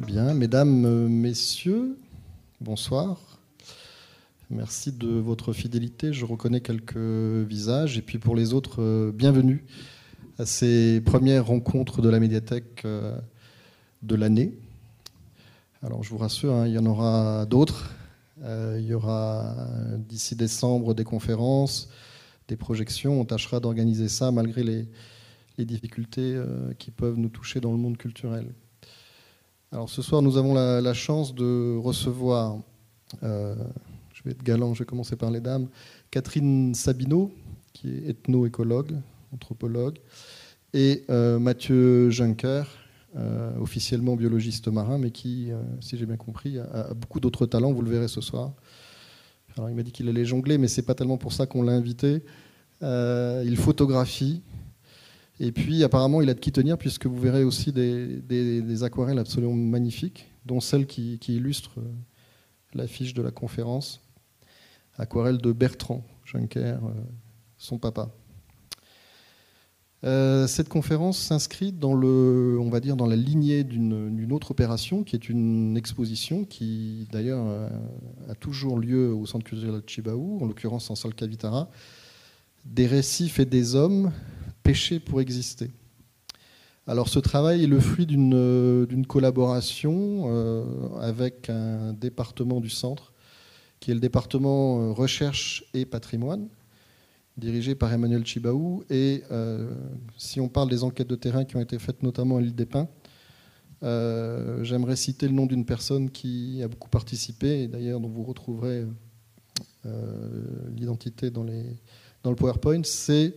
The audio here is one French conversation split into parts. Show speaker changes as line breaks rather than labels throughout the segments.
Bien, mesdames, messieurs, bonsoir. Merci de votre fidélité. Je reconnais quelques visages. Et puis pour les autres, bienvenue à ces premières rencontres de la médiathèque de l'année. Alors je vous rassure, hein, il y en aura d'autres. Il y aura d'ici décembre des conférences, des projections. On tâchera d'organiser ça malgré les difficultés qui peuvent nous toucher dans le monde culturel. Alors ce soir, nous avons la chance de recevoir, je vais être galant, je vais commencer par les dames, Catherine Sabineau, qui est ethno-écologue, anthropologue, et Mathieu Juncker, officiellement biologiste marin, mais qui, si j'ai bien compris, a beaucoup d'autres talents, vous le verrez ce soir. Alors il m'a dit qu'il allait jongler, mais ce n'est pas tellement pour ça qu'on l'a invité. Il photographie. Et puis, apparemment, il a de qui tenir, puisque vous verrez aussi des aquarelles absolument magnifiques, dont celle qui illustre l'affiche de la conférence. Aquarelle de Bertrand Juncker, son papa. Cette conférence s'inscrit dans on va dire, dans la lignée d'une autre opération, qui est une exposition qui, d'ailleurs, a toujours lieu au Centre culturel de Chibaou, en l'occurrence en salle Kavitara, des récifs et des hommes pêcher pour exister. Alors ce travail est le fruit d'une collaboration avec un département du centre, qui est le département Recherche et Patrimoine, dirigé par Emmanuel Chibaou. Et si on parle des enquêtes de terrain qui ont été faites notamment à l'île des Pins, j'aimerais citer le nom d'une personne qui a beaucoup participé, et d'ailleurs dont vous retrouverez l'identité dans le PowerPoint, c'est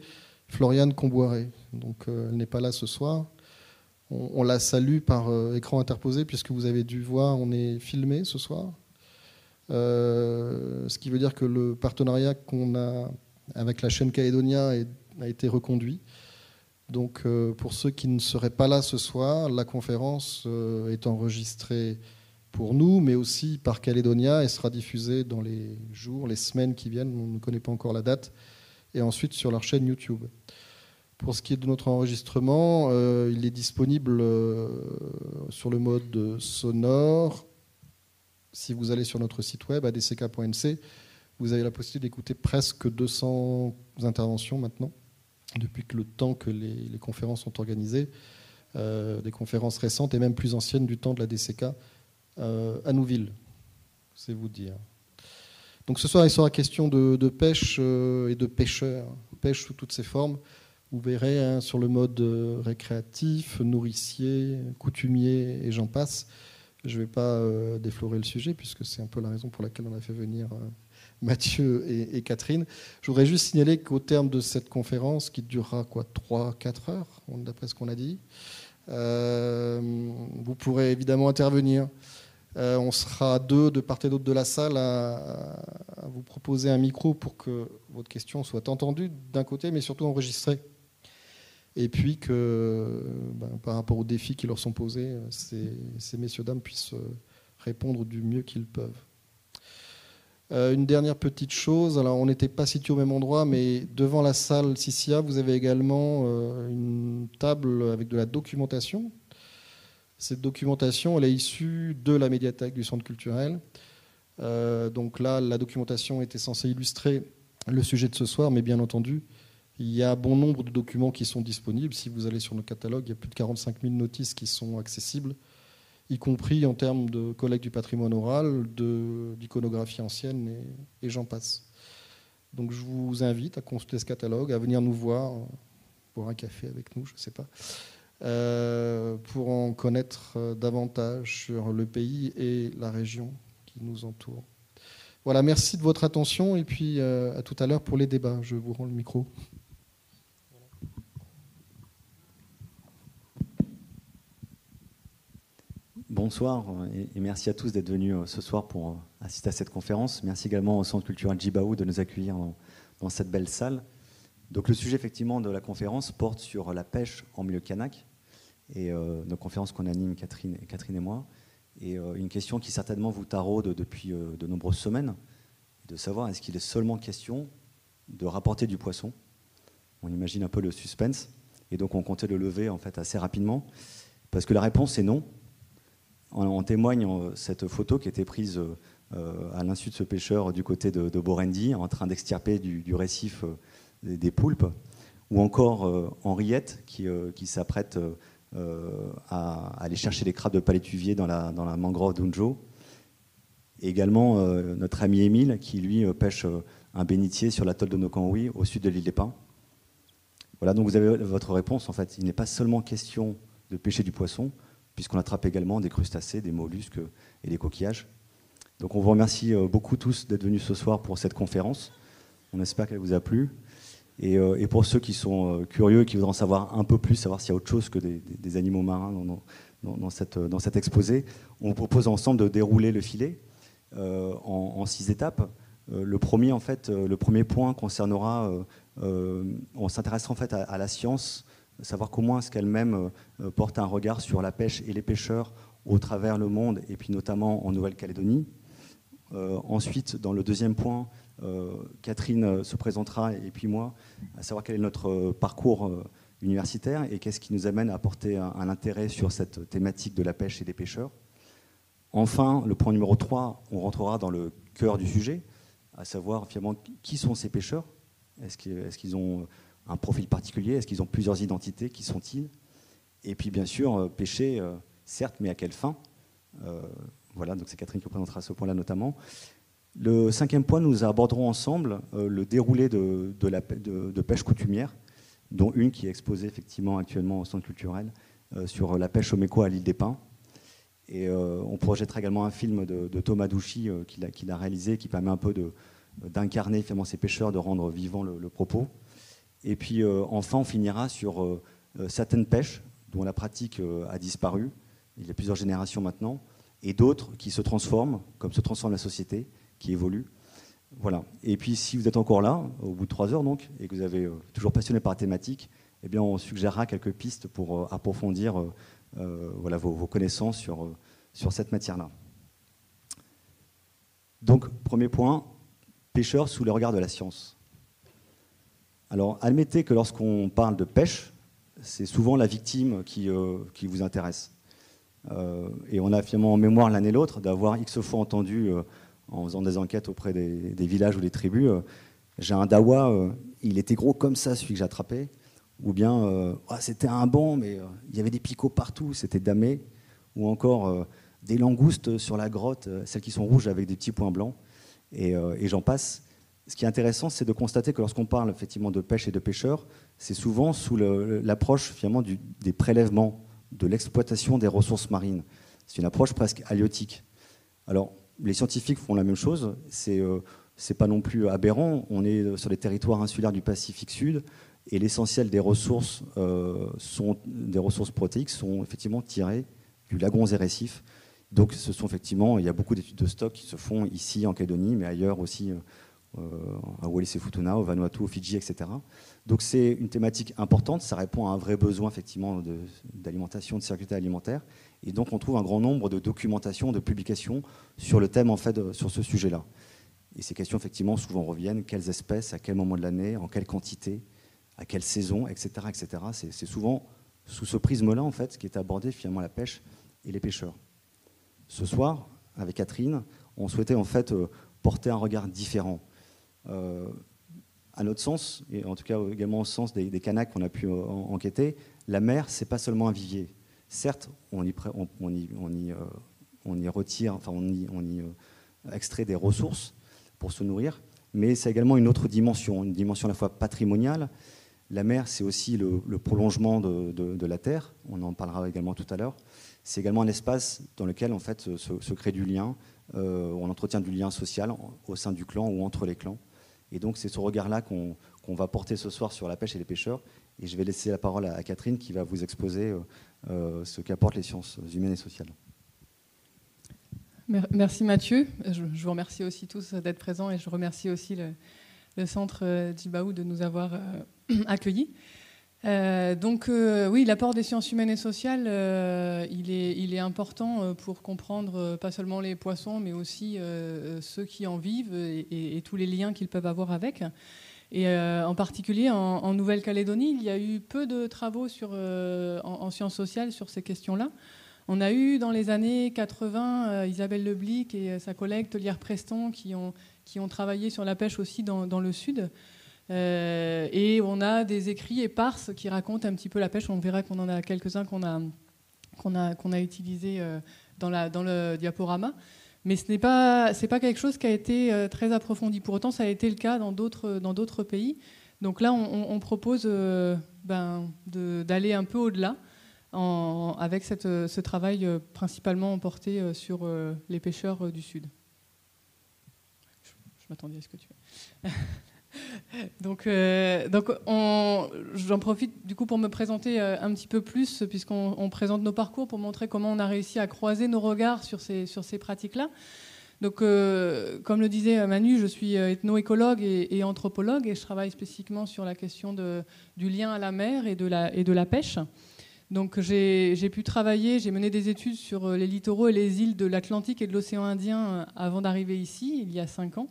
Floriane Comboiré. Donc elle n'est pas là ce soir. On la salue par écran interposé, puisque vous avez dû voir, on est filmé ce soir. Ce qui veut dire que le partenariat qu'on a avec la chaîne Calédonia a été reconduit. Donc pour ceux qui ne seraient pas là ce soir, la conférence est enregistrée pour nous, mais aussi par Calédonia, et sera diffusée dans les jours, les semaines qui viennent. On ne connaît pas encore la date. Et ensuite sur leur chaîne YouTube. Pour ce qui est de notre enregistrement, il est disponible sur le mode sonore. Si vous allez sur notre site web, adck.nc, vous avez la possibilité d'écouter presque 200 interventions maintenant, depuis le temps que les conférences sont organisées, des conférences récentes et même plus anciennes du temps de la DCK à Nouville, c'est vous dire. Donc ce soir, il sera question de pêche et de pêcheurs, pêche sous toutes ses formes. Vous verrez hein, sur le mode récréatif, nourricier, coutumier et j'en passe. Je ne vais pas déflorer le sujet, puisque c'est un peu la raison pour laquelle on a fait venir Mathieu et Catherine. Je voudrais juste signaler qu'au terme de cette conférence, qui durera 3-4 heures, d'après ce qu'on a dit, vous pourrez évidemment intervenir. On sera deux de part et d'autre de la salle à vous proposer un micro pour que votre question soit entendue d'un côté, mais surtout enregistrée. Et puis que, par rapport aux défis qui leur sont posés, ces messieurs dames puissent répondre du mieux qu'ils peuvent. Une dernière petite chose, alors on n'était pas situé au même endroit, mais devant la salle Sissia, vous avez également une table avec de la documentation. Cette documentation, elle est issue de la médiathèque du Centre culturel. Donc là, la documentation était censée illustrer le sujet de ce soir, mais bien entendu, il y a bon nombre de documents qui sont disponibles. Si vous allez sur nos catalogues, il y a plus de 45 000 notices qui sont accessibles, y compris en termes de collecte du patrimoine oral, d'iconographie ancienne, et j'en passe. Donc je vous invite à consulter ce catalogue, à venir nous voir, boire un café avec nous, je ne sais pas. Pour en connaître davantage sur le pays et la région qui nous entoure. Voilà, merci de votre attention et puis à tout à l'heure pour les débats. Je vous rends le micro.
Bonsoir et merci à tous d'être venus ce soir pour assister à cette conférence. Merci également au Centre culturel Chibaou de nous accueillir dans cette belle salle. Donc le sujet effectivement de la conférence porte sur la pêche en milieu kanak. Et nos conférences qu'on anime, Catherine et moi, et une question qui certainement vous taraude depuis de nombreuses semaines, de savoir est-ce qu'il est seulement question de rapporter du poisson. On imagine un peu le suspense, et donc on comptait le lever en fait assez rapidement, parce que la réponse est non. En témoigne cette photo qui a été prise à l'insu de ce pêcheur du côté de Borendi, en train d'extirper du récif des poulpes, ou encore Henriette qui s'apprête à aller chercher les crabes de palétuvier dans la mangrove d'Unjo. Et également notre ami Émile qui lui pêche un bénitier sur l'atoll de Nokanwi au sud de l'île des Pins. Voilà, donc vous avez votre réponse. En fait, il n'est pas seulement question de pêcher du poisson, puisqu'on attrape également des crustacés, des mollusques et des coquillages. Donc on vous remercie beaucoup tous d'être venus ce soir pour cette conférence. On espère qu'elle vous a plu. Et pour ceux qui sont curieux et qui voudront en savoir un peu plus, savoir s'il y a autre chose que des animaux marins dans cet exposé, on vous propose ensemble de dérouler le filet en 6 étapes. Le premier point concernera, on s'intéressera en fait à la science, savoir comment est-ce qu'elle-même porte un regard sur la pêche et les pêcheurs au travers le monde, et puis notamment en Nouvelle-Calédonie. Ensuite, dans le deuxième point, Catherine se présentera, et puis moi, à savoir quel est notre parcours universitaire et qu'est-ce qui nous amène à porter un intérêt sur cette thématique de la pêche et des pêcheurs. Enfin, le point numéro 3, on rentrera dans le cœur du sujet, à savoir finalement qui sont ces pêcheurs. Est-ce qu'ils ont un profil particulier? Est-ce qu'ils ont plusieurs identités? Qui sont-ils? Et puis bien sûr, pêcher, certes, mais à quelle fin? Voilà, donc c'est Catherine qui présentera ce point-là notamment. Le 5e point, nous aborderons ensemble le déroulé de pêche coutumière, dont une qui est exposée effectivement actuellement au centre culturel sur la pêche au Méco à l'île des Pins. Et on projettera également un film de Thomas Douchy qu'il a réalisé, qui permet un peu d'incarner finalement ces pêcheurs, de rendre vivant le propos. Et puis enfin, on finira sur certaines pêches dont la pratique a disparu, il y a plusieurs générations maintenant, et d'autres qui se transforment, comme se transforme la société, qui évolue. Voilà. Et puis si vous êtes encore là, au bout de 3 heures donc, et que vous avez toujours passionné par la thématique, eh bien on suggérera quelques pistes pour approfondir voilà, vos connaissances sur cette matière-là. Donc, premier point, pêcheurs sous le regard de la science. Alors, admettez que lorsqu'on parle de pêche, c'est souvent la victime qui vous intéresse. Et on a finalement en mémoire l'un et l'autre d'avoir X fois entendu, en faisant des enquêtes auprès des villages ou des tribus, j'ai un dawa, il était gros comme ça, celui que j'ai attrapé. Ou bien, c'était un banc, mais il y avait des picots partout, c'était damé. Ou encore, des langoustes sur la grotte, celles qui sont rouges avec des petits points blancs. Et j'en passe. Ce qui est intéressant, c'est de constater que lorsqu'on parle effectivement de pêche et de pêcheurs, c'est souvent sous l'approche finalement des prélèvements, de l'exploitation des ressources marines. C'est une approche presque halieutique. Alors, les scientifiques font la même chose. C'est pas non plus aberrant. On est sur les territoires insulaires du Pacifique Sud. Et l'essentiel des ressources, des ressources protéiques sont effectivement tirées du lagon et récifs. Donc, il y a beaucoup d'études de stock qui se font ici en Calédonie, mais ailleurs aussi, à Wallis et Futuna, au Vanuatu, au Fidji, etc. Donc, c'est une thématique importante. Ça répond à un vrai besoin effectivement d'alimentation, de sécurité alimentaire. Et donc, on trouve un grand nombre de documentations, de publications sur le thème, en fait, sur ce sujet-là. Et ces questions, effectivement, souvent reviennent. Quelles espèces, à quel moment de l'année, en quelle quantité, à quelle saison, etc. etc. C'est souvent sous ce prisme-là, en fait, qui est abordé finalement la pêche et les pêcheurs. Ce soir, avec Catherine, on souhaitait en fait porter un regard différent. À notre sens, et en tout cas également au sens des Kanaks qu'on a pu enquêter, la mer, c'est pas seulement un vivier. Certes, on y retire, enfin on y extrait des ressources pour se nourrir, mais c'est également une autre dimension, une dimension à la fois patrimoniale. La mer, c'est aussi le prolongement de la terre. On en parlera également tout à l'heure. C'est également un espace dans lequel en fait se crée du lien, on entretient du lien social au sein du clan ou entre les clans. Et donc c'est ce regard-là qu'on va porter ce soir sur la pêche et les pêcheurs. Et je vais laisser la parole à Catherine qui va vous exposer ce qu'apportent les sciences humaines et sociales.
Merci Mathieu. Je vous remercie aussi tous d'être présents et je remercie aussi le centre Djibaou de nous avoir accueillis. Oui, l'apport des sciences humaines et sociales, il est important pour comprendre pas seulement les poissons, mais aussi ceux qui en vivent et tous les liens qu'ils peuvent avoir avec. Et en particulier en Nouvelle-Calédonie, il y a eu peu de travaux en sciences sociales sur ces questions-là. On a eu dans les années 80 Isabelle Leblic et sa collègue Tolière Preston qui ont travaillé sur la pêche aussi dans le sud. Et on a des écrits éparses qui racontent un petit peu la pêche. On verra qu'on en a quelques-uns qu'on a utilisés dans le diaporama. Mais ce n'est pas quelque chose qui a été très approfondi. Pour autant, ça a été le cas dans d'autres pays. Donc là, on propose d'aller un peu au-delà avec ce travail principalement porté sur les pêcheurs du Sud. Je m'attendais à ce que tu veux. Donc j'en profite du coup pour me présenter un petit peu plus, puisqu'on présente nos parcours pour montrer comment on a réussi à croiser nos regards sur ces pratiques-là. Donc, comme le disait Manu, je suis ethno-écologue et anthropologue, et je travaille spécifiquement sur la question du lien à la mer et de la pêche. Donc, j'ai mené des études sur les littoraux et les îles de l'Atlantique et de l'océan Indien avant d'arriver ici, il y a 5 ans.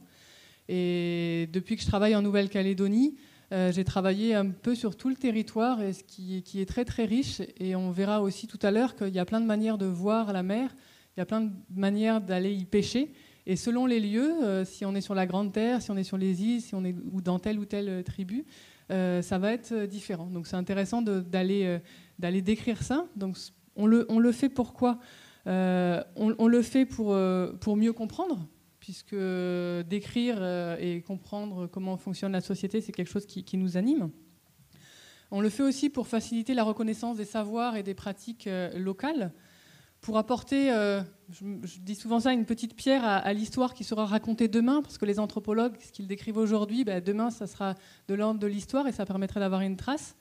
Et depuis que je travaille en Nouvelle-Calédonie, j'ai travaillé un peu sur tout le territoire, et qui est très très riche. Et on verra aussi tout à l'heure qu'il y a plein de manières de voir la mer, il y a plein de manières d'aller y pêcher. Et selon les lieux, si on est sur la Grande Terre, si on est sur les îles, si on est dans telle ou telle tribu, ça va être différent. Donc c'est intéressant d'aller décrire ça. Donc on le fait pourquoi on le fait pour mieux comprendre, puisque décrire et comprendre comment fonctionne la société, c'est quelque chose qui nous anime. On le fait aussi pour faciliter la reconnaissance des savoirs et des pratiques locales, pour apporter, je dis souvent ça, une petite pierre à l'histoire qui sera racontée demain, parce que les anthropologues, ce qu'ils décrivent aujourd'hui, demain, ça sera de l'ordre de l'histoire et ça permettrait d'avoir une trace.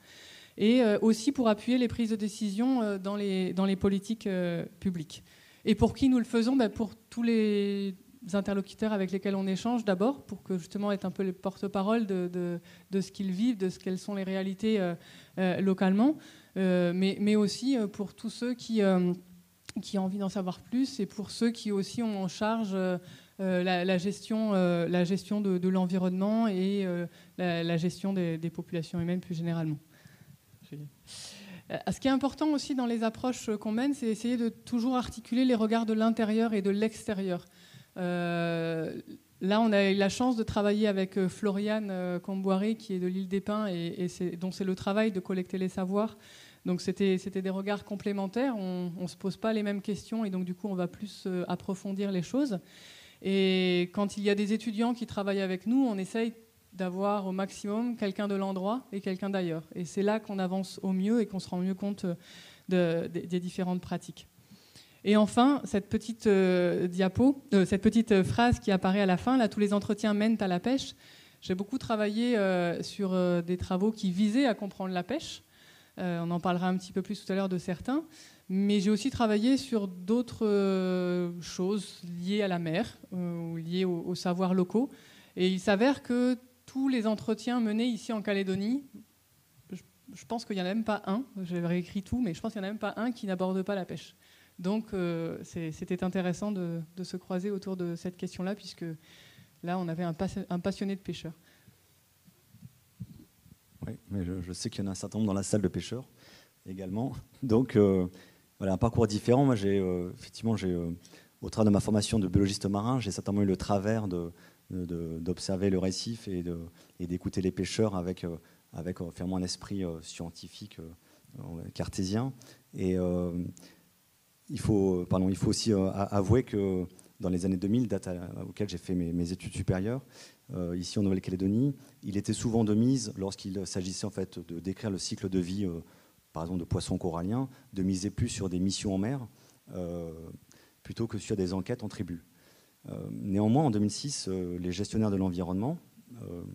Et aussi pour appuyer les prises de décision dans les politiques publiques. Et pour qui nous le faisons ? Pour tous les interlocuteurs avec lesquels on échange d'abord, pour que justement être un peu les porte-parole de ce qu'ils vivent, de ce qu'elles sont les réalités localement, mais aussi pour tous ceux qui ont envie d'en savoir plus, et pour ceux qui aussi ont en charge la gestion de l'environnement et la gestion des populations humaines plus généralement. Ce qui est important aussi dans les approches qu'on mène, c'est essayer de toujours articuler les regards de l'intérieur et de l'extérieur. Là, on a eu la chance de travailler avec Floriane Comboiré, qui est de l'île des Pins, dont c'est le travail de collecter les savoirs. Donc c'était des regards complémentaires, on ne se pose pas les mêmes questions, et donc du coup on va plus approfondir les choses. Et quand il y a des étudiants qui travaillent avec nous, on essaye d'avoir au maximum quelqu'un de l'endroit et quelqu'un d'ailleurs. Et c'est là qu'on avance au mieux et qu'on se rend mieux compte des différentes pratiques. Et enfin, cette petite cette petite phrase qui apparaît à la fin, là, tous les entretiens mènent à la pêche. J'ai beaucoup travaillé sur des travaux qui visaient à comprendre la pêche. On en parlera un petit peu plus tout à l'heure de certains. Mais j'ai aussi travaillé sur d'autres choses liées à la mer, ou liées aux savoirs locaux. Et il s'avère que tous les entretiens menés ici en Calédonie, je pense qu'il n'y en a même pas un, j'ai réécrit tout, mais je pense qu'il n'y en a même pas un qui n'aborde pas la pêche. Donc c'était intéressant de se croiser autour de cette question-là, puisque là on avait un passionné de pêcheur.
Oui, mais je sais qu'il y en a un certain nombre dans la salle de pêcheurs également. Donc voilà, un parcours différent. Moi, effectivement, au travers de ma formation de biologiste marin, j'ai certainement eu le travers d'observer le récif et d'écouter les pêcheurs avec finalement un esprit scientifique cartésien. Et il faut aussi avouer que dans les années 2000, date auquel j'ai fait mes études supérieures, ici en Nouvelle-Calédonie, il était souvent de mise, lorsqu'il s'agissait en fait de décrire le cycle de vie, par exemple de poissons coralliens, de miser plus sur des missions en mer plutôt que sur des enquêtes en tribu. Néanmoins, en 2006, les gestionnaires de l'environnement,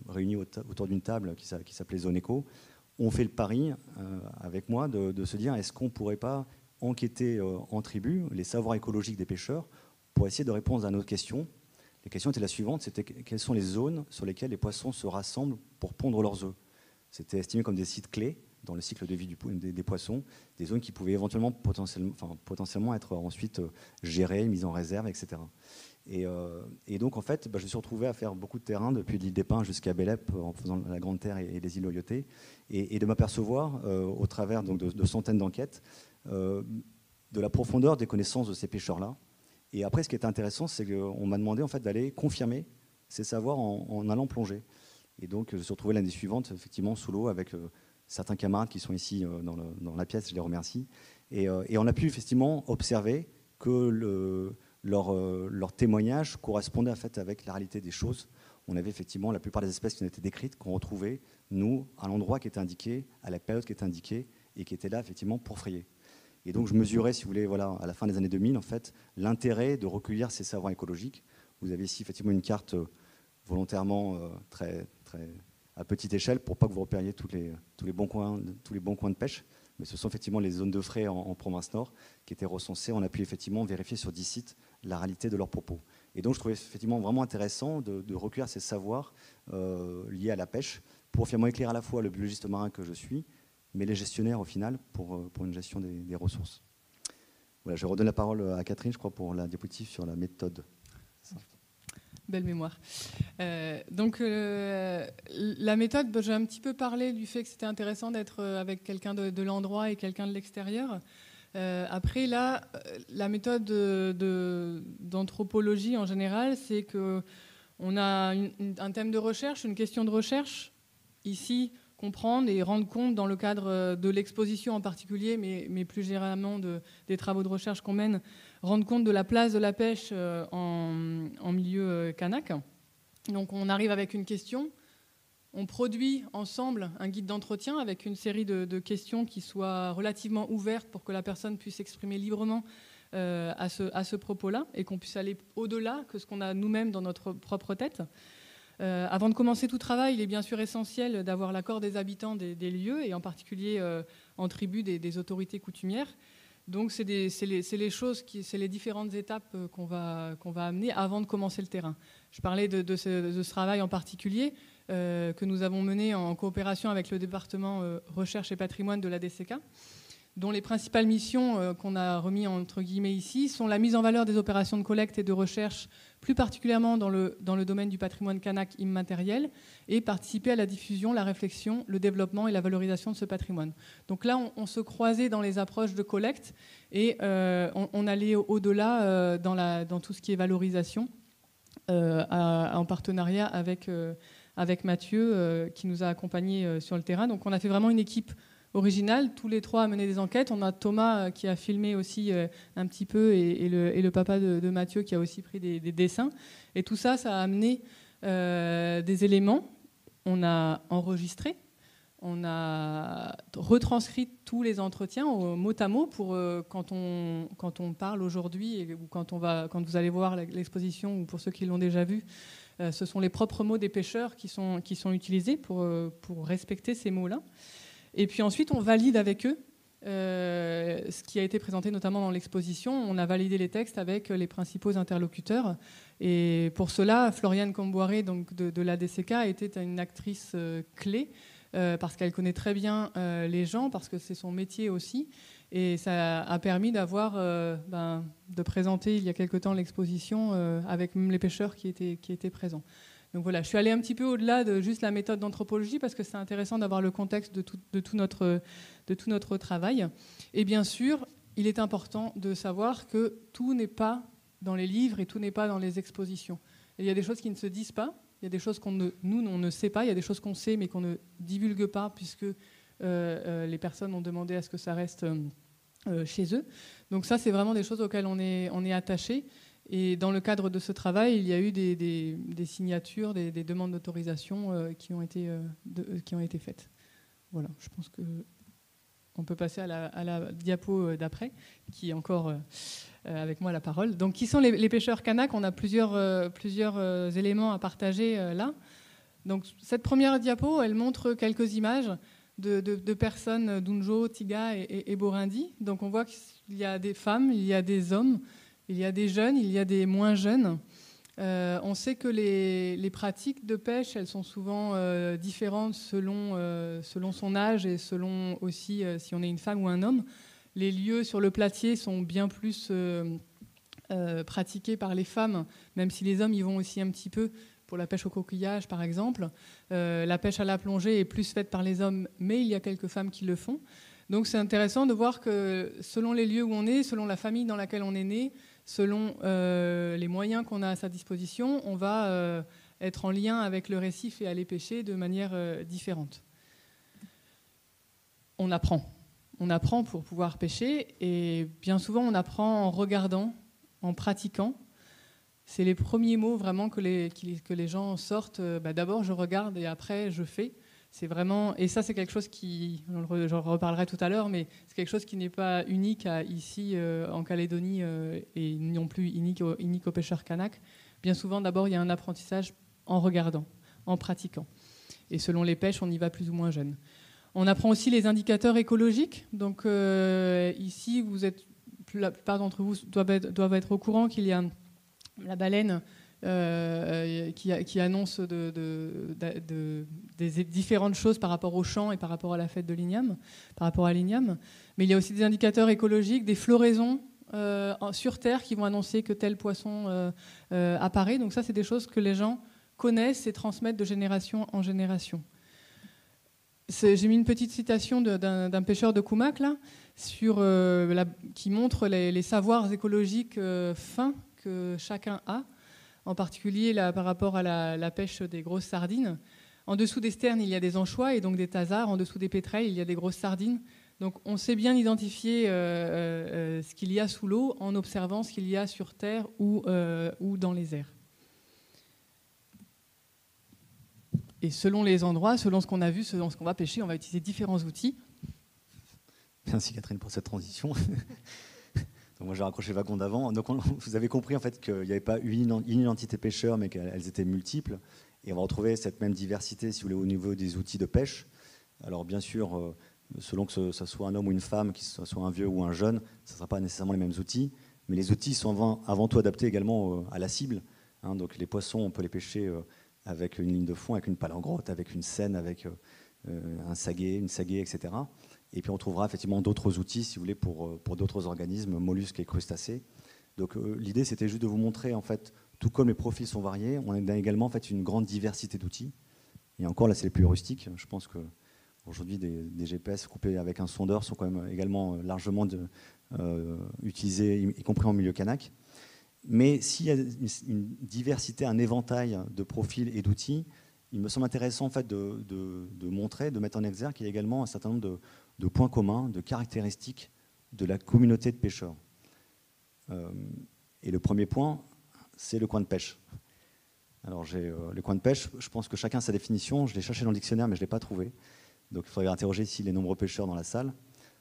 réunis autour d'une table qui s'appelait Zone Éco, ont fait le pari avec moi de se dire, est-ce qu'on ne pourrait pas enquêter en tribu les savoirs écologiques des pêcheurs pour essayer de répondre à nos questions. Les questions étaient la suivante, c'était quelles sont les zones sur lesquelles les poissons se rassemblent pour pondre leurs œufs. C'était estimé comme des sites clés dans le cycle de vie des poissons, des zones qui pouvaient éventuellement potentiellement être ensuite gérées, mises en réserve, etc. Et donc en fait, je me suis retrouvé à faire beaucoup de terrain depuis l'île des Pins jusqu'à Bélep en faisant la Grande Terre et les îles Loyauté, et de m'apercevoir au travers donc, de centaines d'enquêtes de la profondeur des connaissances de ces pêcheurs-là. Et après, ce qui est intéressant, c'est qu'on m'a demandé en fait, d'aller confirmer ces savoirs en allant plonger. Et donc, je me suis retrouvé l'année suivante, effectivement, sous l'eau, avec certains camarades qui sont ici dans la pièce, je les remercie. Et on a pu effectivement observer que leur témoignage correspondait en fait, avec la réalité des choses. On avait effectivement la plupart des espèces qui ont été décrites, qu'on retrouvait, nous, à l'endroit qui était indiqué, à la période qui était indiquée, et qui était là, effectivement, pour frayer. Et donc, je mesurais, si vous voulez, voilà, à la fin des années 2000, en fait, l'intérêt de recueillir ces savoirs écologiques. Vous avez ici, effectivement, une carte volontairement très à petite échelle pour pas que vous repériez tous les bons coins de pêche. Mais ce sont effectivement les zones de frais en province nord qui étaient recensées. On a pu effectivement vérifier sur 10 sites la réalité de leurs propos. Et donc, je trouvais effectivement vraiment intéressant de recueillir ces savoirs liés à la pêche pour finalement éclairer à la fois le biologiste marin que je suis, mais les gestionnaires au final pour une gestion des ressources. Voilà, je redonne la parole à Catherine, je crois, pour la diapositive sur la méthode.
Belle mémoire. Donc la méthode, j'ai un petit peu parlé du fait que c'était intéressant d'être avec quelqu'un de l'endroit et quelqu'un de l'extérieur. Après, là, la méthode d'anthropologie en général, c'est qu'on a un thème de recherche, une question de recherche. Ici, comprendre et rendre compte dans le cadre de l'exposition en particulier, mais plus généralement des travaux de recherche qu'on mène, rendre compte de la place de la pêche en milieu kanak. Donc on arrive avec une question, on produit ensemble un guide d'entretien avec une série de questions qui soient relativement ouvertes pour que la personne puisse s'exprimer librement à ce propos-là et qu'on puisse aller au-delà que ce qu'on a nous-mêmes dans notre propre tête. Avant de commencer tout travail, il est bien sûr essentiel d'avoir l'accord des habitants des lieux et en particulier en tribu des autorités coutumières. Donc c'est les différentes étapes qu'on va amener avant de commencer le terrain. Je parlais de ce travail en particulier que nous avons mené en coopération avec le département recherche et patrimoine de la DCK, dont les principales missions qu'on a remis entre guillemets ici sont la mise en valeur des opérations de collecte et de recherche, plus particulièrement dans le domaine du patrimoine kanak immatériel, et participer à la diffusion, la réflexion, le développement et la valorisation de ce patrimoine. Donc là, on se croisait dans les approches de collecte et on allait au-delà dans tout ce qui est valorisation, en partenariat avec Mathieu qui nous a accompagnés sur le terrain. Donc on a fait vraiment une équipe original, tous les trois à mener des enquêtes. On a Thomas qui a filmé aussi un petit peu et le papa de Mathieu qui a aussi pris des dessins. Et tout ça, ça a amené des éléments. On a enregistré, on a retranscrit tous les entretiens au mot à mot pour quand on parle aujourd'hui ou quand vous allez voir l'exposition ou pour ceux qui l'ont déjà vu, ce sont les propres mots des pêcheurs qui sont utilisés pour respecter ces mots-là. Et puis ensuite, on valide avec eux ce qui a été présenté notamment dans l'exposition. On a validé les textes avec les principaux interlocuteurs. Et pour cela, Floriane Comboiré, donc de l'ADCK, était une actrice clé parce qu'elle connaît très bien les gens, parce que c'est son métier aussi. Et ça a permis de présenter il y a quelque temps l'exposition avec même les pêcheurs qui étaient présents. Donc voilà, je suis allée un petit peu au-delà de juste la méthode d'anthropologie parce que c'est intéressant d'avoir le contexte de tout notre travail. Et bien sûr, il est important de savoir que tout n'est pas dans les livres et tout n'est pas dans les expositions. Et il y a des choses qui ne se disent pas, il y a des choses on ne sait pas, il y a des choses qu'on sait mais qu'on ne divulgue pas puisque les personnes ont demandé à ce que ça reste chez eux. Donc ça, c'est vraiment des choses auxquelles on est attaché. Et dans le cadre de ce travail, il y a eu des signatures, des demandes d'autorisation qui ont été faites. Voilà, je pense qu'on peut passer à la diapo d'après, qui est encore avec moi la parole. Donc, qui sont les pêcheurs kanak ? On a plusieurs éléments à partager là. Donc, cette première diapo, elle montre quelques images de personnes d'Unjo, Tiga et Borindi. Donc, on voit qu'il y a des femmes, il y a des hommes, il y a des jeunes, il y a des moins jeunes. On sait que les pratiques de pêche, elles sont souvent différentes selon son âge et selon aussi si on est une femme ou un homme. Les lieux sur le platier sont bien plus pratiqués par les femmes, même si les hommes y vont aussi un petit peu pour la pêche au coquillage, par exemple. La pêche à la plongée est plus faite par les hommes, mais il y a quelques femmes qui le font. Donc c'est intéressant de voir que selon les lieux où on est, selon la famille dans laquelle on est né, selon les moyens qu'on a à sa disposition, on va être en lien avec le récif et aller pêcher de manière différente. On apprend. On apprend pour pouvoir pêcher et bien souvent on apprend en regardant, en pratiquant. C'est les premiers mots vraiment que les gens sortent. D'abord je regarde et après je fais. C'est vraiment, et ça c'est quelque chose qui, j'en reparlerai tout à l'heure, mais c'est quelque chose qui n'est pas unique ici en Calédonie et non plus unique aux pêcheurs kanaks. Bien souvent d'abord il y a un apprentissage en regardant, en pratiquant. Et selon les pêches on y va plus ou moins jeune. On apprend aussi les indicateurs écologiques. Donc ici, la plupart d'entre vous doivent être au courant qu'il y a la baleine qui annonce des différentes choses par rapport au champ et par rapport à la fête de l'igname, par rapport à l'igname. Mais il y a aussi des indicateurs écologiques, des floraisons sur Terre qui vont annoncer que tel poisson apparaît. Donc ça, c'est des choses que les gens connaissent et transmettent de génération en génération. J'ai mis une petite citation d'un pêcheur de Kumak là, qui montre les savoirs écologiques fins que chacun a, en particulier là, par rapport à la pêche des grosses sardines. En dessous des sternes, il y a des anchois et donc des thasards. En dessous des pétrels, il y a des grosses sardines. Donc on sait bien identifier ce qu'il y a sous l'eau en observant ce qu'il y a sur terre ou dans les airs. Et selon les endroits, selon ce qu'on a vu, selon ce qu'on va pêcher, on va utiliser différents outils.
Merci Catherine pour cette transition. Donc moi j'ai raccroché le wagon d'avant. Donc vous avez compris en fait qu'il n'y avait pas une identité pêcheur, mais qu'elles étaient multiples. Et on va retrouver cette même diversité, si vous voulez, au niveau des outils de pêche. Alors bien sûr, selon que ce soit un homme ou une femme, que ce soit un vieux ou un jeune, ce ne sera pas nécessairement les mêmes outils. Mais les outils sont avant tout adaptés également à la cible. Donc les poissons, on peut les pêcher avec une ligne de fond, avec une palangrotte, avec une seine, avec un saguet, une saguée, etc. Et puis on trouvera effectivement d'autres outils, si vous voulez, pour d'autres organismes, mollusques et crustacés. Donc l'idée, c'était juste de vous montrer, en fait, tout comme les profils sont variés, on a également en fait, une grande diversité d'outils. Et encore, là, c'est les plus rustiques. Je pense qu'aujourd'hui, des GPS coupés avec un sondeur sont quand même également largement utilisés, y compris en milieu kanak. Mais s'il y a une diversité, un éventail de profils et d'outils, il me semble intéressant en fait, de montrer, de mettre en exergue qu'il y a également un certain nombre de points communs, de caractéristiques de la communauté de pêcheurs. Et le premier point, c'est le coin de pêche. Alors le coin de pêche, je pense que chacun a sa définition. Je l'ai cherché dans le dictionnaire, mais je ne l'ai pas trouvé. Donc il faudrait interroger ici les nombreux pêcheurs dans la salle.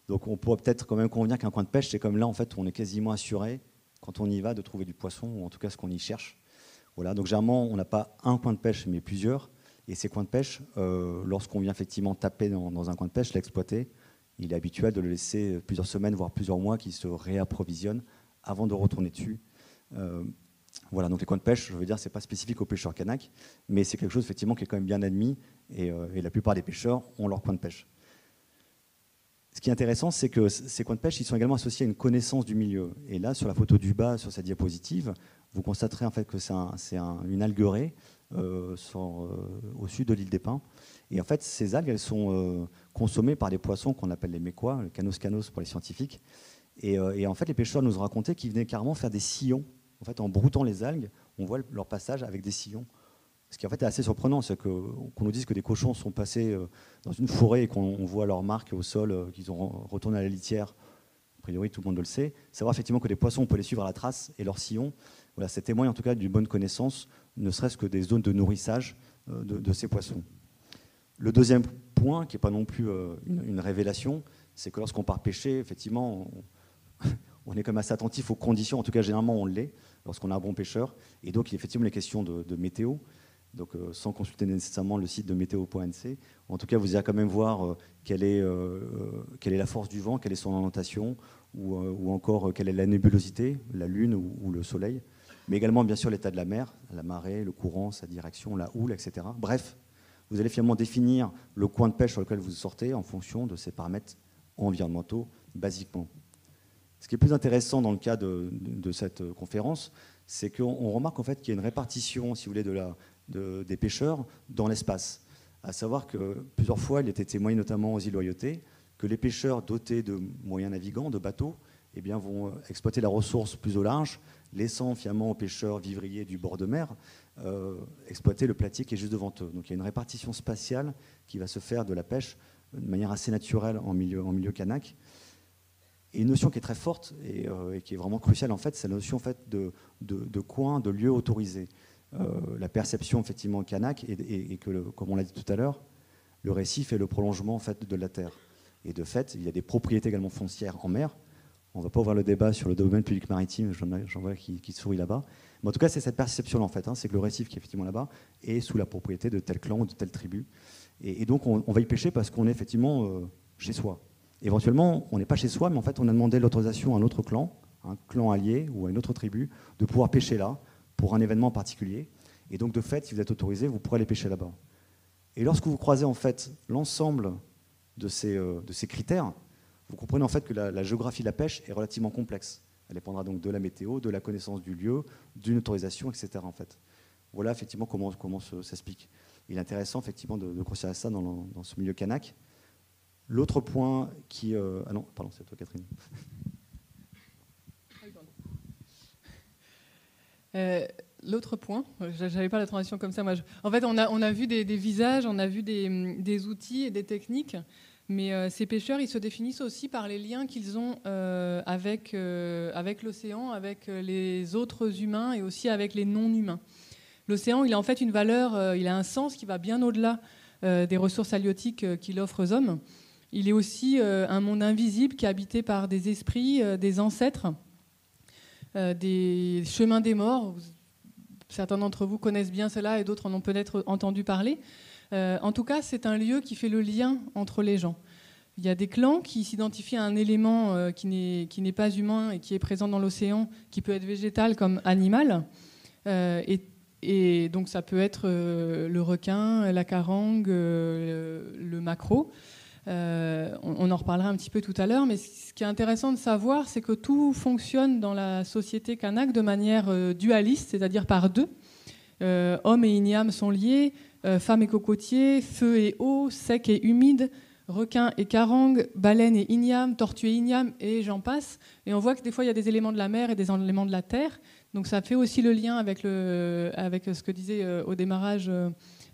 Donc on pourrait peut-être quand même convenir qu'un coin de pêche, c'est comme là en fait, où on est quasiment assuré quand on y va, de trouver du poisson, ou en tout cas ce qu'on y cherche. Voilà, donc généralement, on n'a pas un coin de pêche, mais plusieurs. Et ces coins de pêche, lorsqu'on vient effectivement taper dans un coin de pêche, l'exploiter, il est habituel de le laisser plusieurs semaines, voire plusieurs mois, qu'il se réapprovisionne avant de retourner dessus. Voilà, donc les coins de pêche, je veux dire, c'est pas spécifique aux pêcheurs kanak, mais c'est quelque chose effectivement qui est quand même bien admis, et la plupart des pêcheurs ont leur coin de pêche. Ce qui est intéressant, c'est que ces coins de pêche, ils sont également associés à une connaissance du milieu. Et là, sur la photo du bas, sur cette diapositive, vous constaterez en fait que c'est une algueraie au sud de l'île des Pins. Et en fait, ces algues, elles sont consommées par des poissons qu'on appelle les mécois, le canos pour les scientifiques. Et en fait, les pêcheurs nous ont raconté qu'ils venaient carrément faire des sillons. En fait, en broutant les algues, on voit leur passage avec des sillons. Ce qui en fait est assez surprenant, c'est qu'on nous dise que des cochons sont passés dans une forêt et qu'on voit leurs marques au sol, qu'ils ont retourné à la litière. A priori, tout le monde le sait. Savoir effectivement que des poissons, on peut les suivre à la trace et leurs sillons, voilà, ça témoigne en tout cas d'une bonne connaissance, ne serait-ce que des zones de nourrissage de ces poissons. Le deuxième point, qui n'est pas non plus une révélation, c'est que lorsqu'on part pêcher, effectivement, on est quand même assez attentif aux conditions, en tout cas généralement on l'est, lorsqu'on a un bon pêcheur. Et donc il y a effectivement les questions de météo. Donc, sans consulter nécessairement le site de météo.nc. En tout cas, vous irez quand même voir quelle est la force du vent, quelle est son orientation, ou encore quelle est la nébulosité, la lune ou le soleil, mais également bien sûr l'état de la mer, la marée, le courant, sa direction, la houle, etc. Bref, vous allez finalement définir le coin de pêche sur lequel vous sortez en fonction de ces paramètres environnementaux, basiquement. Ce qui est plus intéressant dans le cas de cette conférence, c'est qu'on remarque en fait qu'il y a une répartition, si vous voulez, des pêcheurs dans l'espace. À savoir que plusieurs fois, il était témoigné, notamment aux îles Loyauté, que les pêcheurs dotés de moyens navigants, de bateaux, eh bien, vont exploiter la ressource plus au large, laissant finalement aux pêcheurs vivriers du bord de mer exploiter le platier qui est juste devant eux. Donc il y a une répartition spatiale qui va se faire de la pêche de manière assez naturelle en milieu kanak. Et une notion qui est très forte et qui est vraiment cruciale, en fait, c'est la notion en fait, de coin, de lieu autorisé. La perception effectivement kanak et que, comme on l'a dit tout à l'heure, le récif est le prolongement en fait, de la terre. Et de fait, il y a des propriétés également foncières en mer. On ne va pas ouvrir le débat sur le domaine public maritime, j'en vois qui sourit là-bas. Mais en tout cas, c'est cette perception-là, en fait, c'est que le récif qui est effectivement là-bas est sous la propriété de tel clan ou de telle tribu. Et donc, on va y pêcher parce qu'on est effectivement chez soi. Éventuellement, on n'est pas chez soi, mais en fait, on a demandé l'autorisation à un autre clan, un clan allié ou à une autre tribu, de pouvoir pêcher là pour un événement particulier. Et donc, de fait, si vous êtes autorisé, vous pourrez aller pêcher là-bas. Et lorsque vous croisez en fait l'ensemble de ces critères, vous comprenez en fait que la géographie de la pêche est relativement complexe. Elle dépendra donc de la météo, de la connaissance du lieu, d'une autorisation, etc. En fait. Voilà effectivement comment ça s'explique. Il est intéressant effectivement de considérer ça dans ce milieu kanak. L'autre point qui... Ah non, pardon, c'est toi Catherine.
L'autre point, j'avais pas la transition comme ça. Moi, en fait, on a vu des visages, on a vu des outils et des techniques, mais ces pêcheurs, ils se définissent aussi par les liens qu'ils ont avec l'océan, avec les autres humains et aussi avec les non-humains. L'océan, il a en fait une valeur, il a un sens qui va bien au-delà des ressources halieutiques qu'il offre aux hommes. Il est aussi un monde invisible qui est habité par des esprits, des ancêtres, des chemins des morts. Certains d'entre vous connaissent bien cela et d'autres en ont peut-être entendu parler. En tout cas, c'est un lieu qui fait le lien entre les gens. Il y a des clans qui s'identifient à un élément qui n'est pas humain et qui est présent dans l'océan, qui peut être végétal comme animal. Et donc ça peut être le requin, la carangue, le maquereau. On en reparlera un petit peu tout à l'heure, mais ce qui est intéressant de savoir, c'est que tout fonctionne dans la société kanak de manière dualiste, c'est-à-dire par deux. Hommes et igname sont liés, femmes et cocotiers, feu et eau, sec et humide, requin et carangue, baleine et igname, tortue et igname, et j'en passe. Et on voit que des fois, il y a des éléments de la mer et des éléments de la terre. Donc ça fait aussi le lien avec ce que disait au démarrage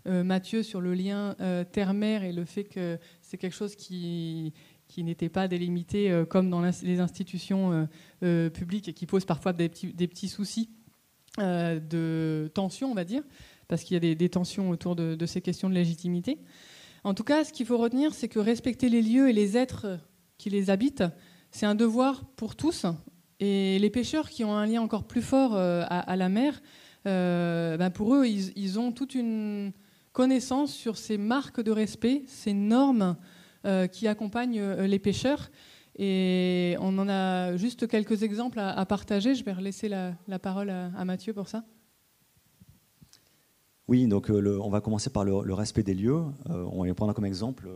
Mathieu sur le lien terre-mer et le fait que c'est quelque chose qui n'était pas délimité comme dans les institutions publiques et qui pose parfois des petits soucis de tension, on va dire, parce qu'il y a des tensions autour de ces questions de légitimité. En tout cas, ce qu'il faut retenir, c'est que respecter les lieux et les êtres qui les habitent, c'est un devoir pour tous. Et les pêcheurs qui ont un lien encore plus fort à la mer, pour eux, ils ont toute une connaissance sur ces marques de respect, ces normes qui accompagnent les pêcheurs. Et on en a juste quelques exemples à partager. Je vais relaisser la parole à Mathieu pour ça.
Oui, donc on va commencer par le respect des lieux. On va prendre comme exemple,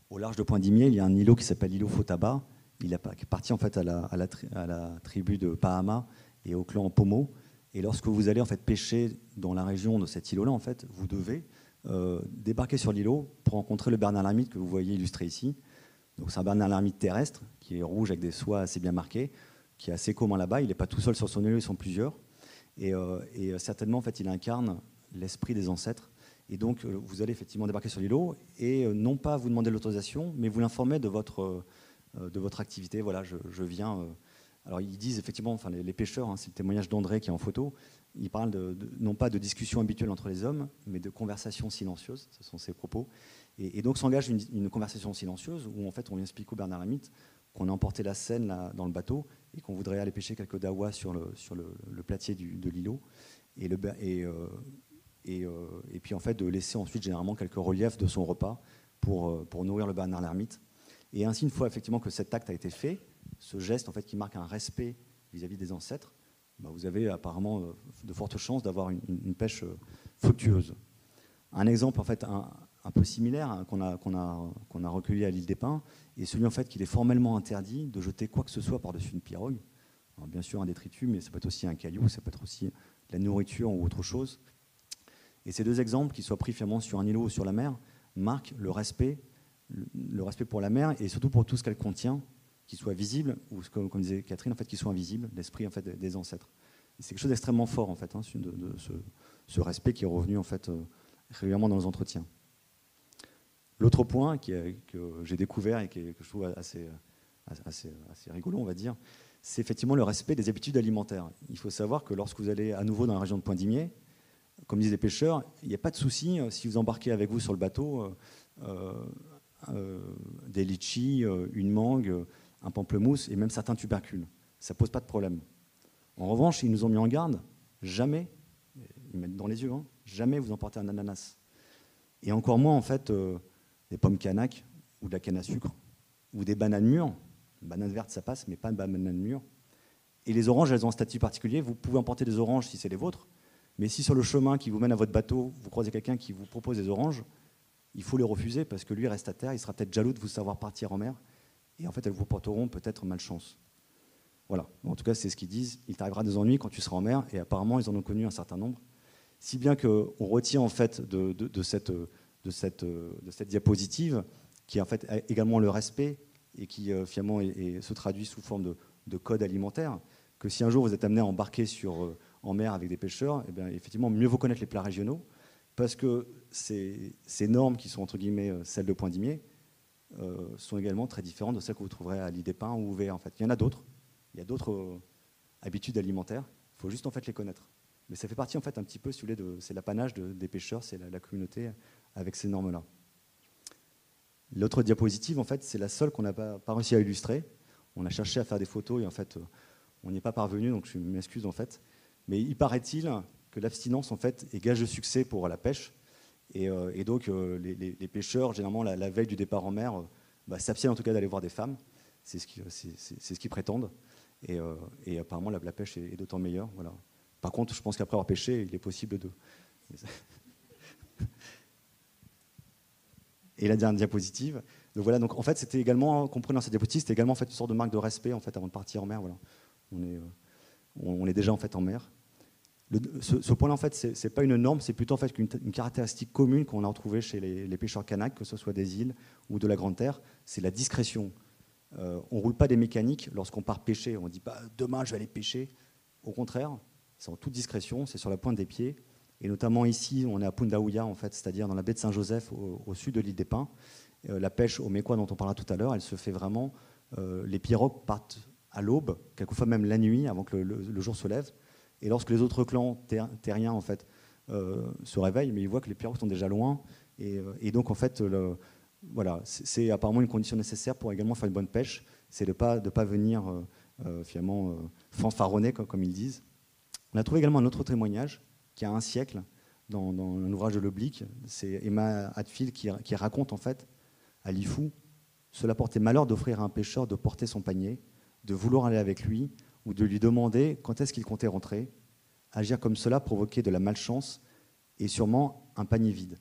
au large de Point d'Imier, il y a un îlot qui s'appelle l'îlot Fotaba. Il appartient en fait à la tribu de Pahama et au clan Pomo. Et lorsque vous allez en fait pêcher dans la région de cet îlot-là, en fait, vous devez débarquer sur l'îlot pour rencontrer le bernard l'ermite que vous voyez illustré ici. Donc c'est un bernard l'ermite terrestre qui est rouge avec des soies assez bien marquées, qui est assez commun là-bas. Il n'est pas tout seul sur son îlot, ils sont plusieurs. Et certainement, en fait, il incarne l'esprit des ancêtres. Et donc, vous allez effectivement débarquer sur l'îlot et non pas vous demander l'autorisation, mais vous l'informer de votre activité. Voilà, je viens. Alors, ils disent effectivement, enfin, les pêcheurs, c'est le témoignage d'André qui est en photo, ils parlent non pas de discussion habituelle entre les hommes, mais de conversation silencieuse. Ce sont ses propos. Et donc, s'engage une conversation silencieuse où, en fait, on vient expliquer au bernard l'ermite qu'on a emporté la seine là, dans le bateau et qu'on voudrait aller pêcher quelques dawas sur le platier de l'îlot. Et puis, en fait, de laisser ensuite, généralement, quelques reliefs de son repas pour nourrir le bernard l'ermite. Et ainsi, une fois effectivement que cet acte a été fait, ce geste en fait, qui marque un respect vis-à-vis des ancêtres, vous avez apparemment de fortes chances d'avoir une pêche fructueuse. Un exemple en fait, un peu similaire qu'on a recueilli à l'île des Pins est celui en fait, qu'il est formellement interdit de jeter quoi que ce soit par-dessus une pirogue. Alors, bien sûr un détritus, mais ça peut être aussi un caillou, ça peut être aussi de la nourriture ou autre chose. Et ces deux exemples, qu'ils soient pris finalement sur un îlot ou sur la mer, marquent le respect le respect pour la mer et surtout pour tout ce qu'elle contient, qui soit visible, ou comme disait Catherine, en fait, qui soit invisible, l'esprit en fait, des ancêtres. C'est quelque chose d'extrêmement fort, en fait, de ce respect qui est revenu en fait, régulièrement dans nos entretiens. L'autre point que j'ai découvert et que je trouve assez rigolo, on va dire, c'est effectivement le respect des habitudes alimentaires. Il faut savoir que lorsque vous allez à nouveau dans la région de Pointe-d'Imier, comme disent les pêcheurs, il n'y a pas de souci si vous embarquez avec vous sur le bateau des litchis, une mangue, un pamplemousse et même certains tubercules. Ça ne pose pas de problème. En revanche, ils nous ont mis en garde, jamais, ils mettent dans les yeux, hein, jamais vous emportez un ananas. Et encore moins, en fait, des pommes canaques ou de la canne à sucre ou des bananes mûres. Une banane verte, ça passe, mais pas une banane mûre. Et les oranges, elles ont un statut particulier. Vous pouvez emporter des oranges si c'est les vôtres, mais si sur le chemin qui vous mène à votre bateau, vous croisez quelqu'un qui vous propose des oranges, il faut les refuser parce que lui reste à terre, il sera peut-être jaloux de vous savoir partir en mer, et en fait, elles vous porteront peut-être malchance. Voilà. En tout cas, c'est ce qu'ils disent. Il t'arrivera des ennuis quand tu seras en mer, et apparemment, ils en ont connu un certain nombre. Si bien qu'on retient en fait de cette diapositive, qui est en fait également le respect et qui finalement se traduit sous forme de code alimentaire, que si un jour vous êtes amené à embarquer en mer avec des pêcheurs, eh bien, effectivement, mieux vaut connaître les plats régionaux, parce que ces normes qui sont entre guillemets celles de Pointe-d'Imier sont également très différentes de celles que vous trouverez à l'île des Pins ou au Véa. En fait, il y en a d'autres. Il y a d'autres habitudes alimentaires. Il faut juste en fait les connaître. Mais ça fait partie en fait un petit peu, si vous voulez, c'est l'apanage des pêcheurs, c'est la communauté avec ces normes-là. L'autre diapositive, en fait, c'est la seule qu'on n'a pas réussi à illustrer. On a cherché à faire des photos et en fait, on n'y est pas parvenu, donc je m'excuse en fait. Mais il paraît-il que l'abstinence en fait est gage de succès pour la pêche. Et donc les pêcheurs, généralement la veille du départ en mer, s'abstiennent en tout cas d'aller voir des femmes. C'est ce qu'ils prétendent. Et apparemment la pêche est d'autant meilleure. Voilà. Par contre, je pense qu'après avoir pêché, il est possible de... Et la dernière diapositive. Donc voilà, donc en fait, c'était également, comprenez dans cette diapositive, c'était également en fait une sorte de marque de respect en fait avant de partir en mer. Voilà. On est déjà en fait en mer. Ce point-là, en fait, c'est pas une norme, c'est plutôt en fait une caractéristique commune qu'on a retrouvée chez les pêcheurs canaques, que ce soit des îles ou de la Grande Terre, c'est la discrétion. On ne roule pas des mécaniques lorsqu'on part pêcher. On ne dit pas demain je vais aller pêcher. Au contraire, c'est en toute discrétion, c'est sur la pointe des pieds. Et notamment ici, on est à Pundaouia, en fait, c'est-à-dire dans la baie de Saint-Joseph, au sud de l'île des Pins. La pêche au mécois dont on parlera tout à l'heure, elle se fait vraiment. Les pirogues partent à l'aube, quelquefois même la nuit, avant que le jour se lève. Et lorsque les autres clans terriens en fait, se réveillent, mais ils voient que les pirogues sont déjà loin. Et donc, en fait, voilà, c'est apparemment une condition nécessaire pour également faire une bonne pêche, c'est de pas venir finalement fanfaronner, comme ils disent. On a trouvé également un autre témoignage qui a un siècle dans un ouvrage de l'Oblique. C'est Emma Hadfield qui raconte en fait à Lifou, cela portait malheur d'offrir à un pêcheur de porter son panier, de vouloir aller avec lui ou de lui demander quand est-ce qu'il comptait rentrer. Agir comme cela provoquait de la malchance et sûrement un panier vide.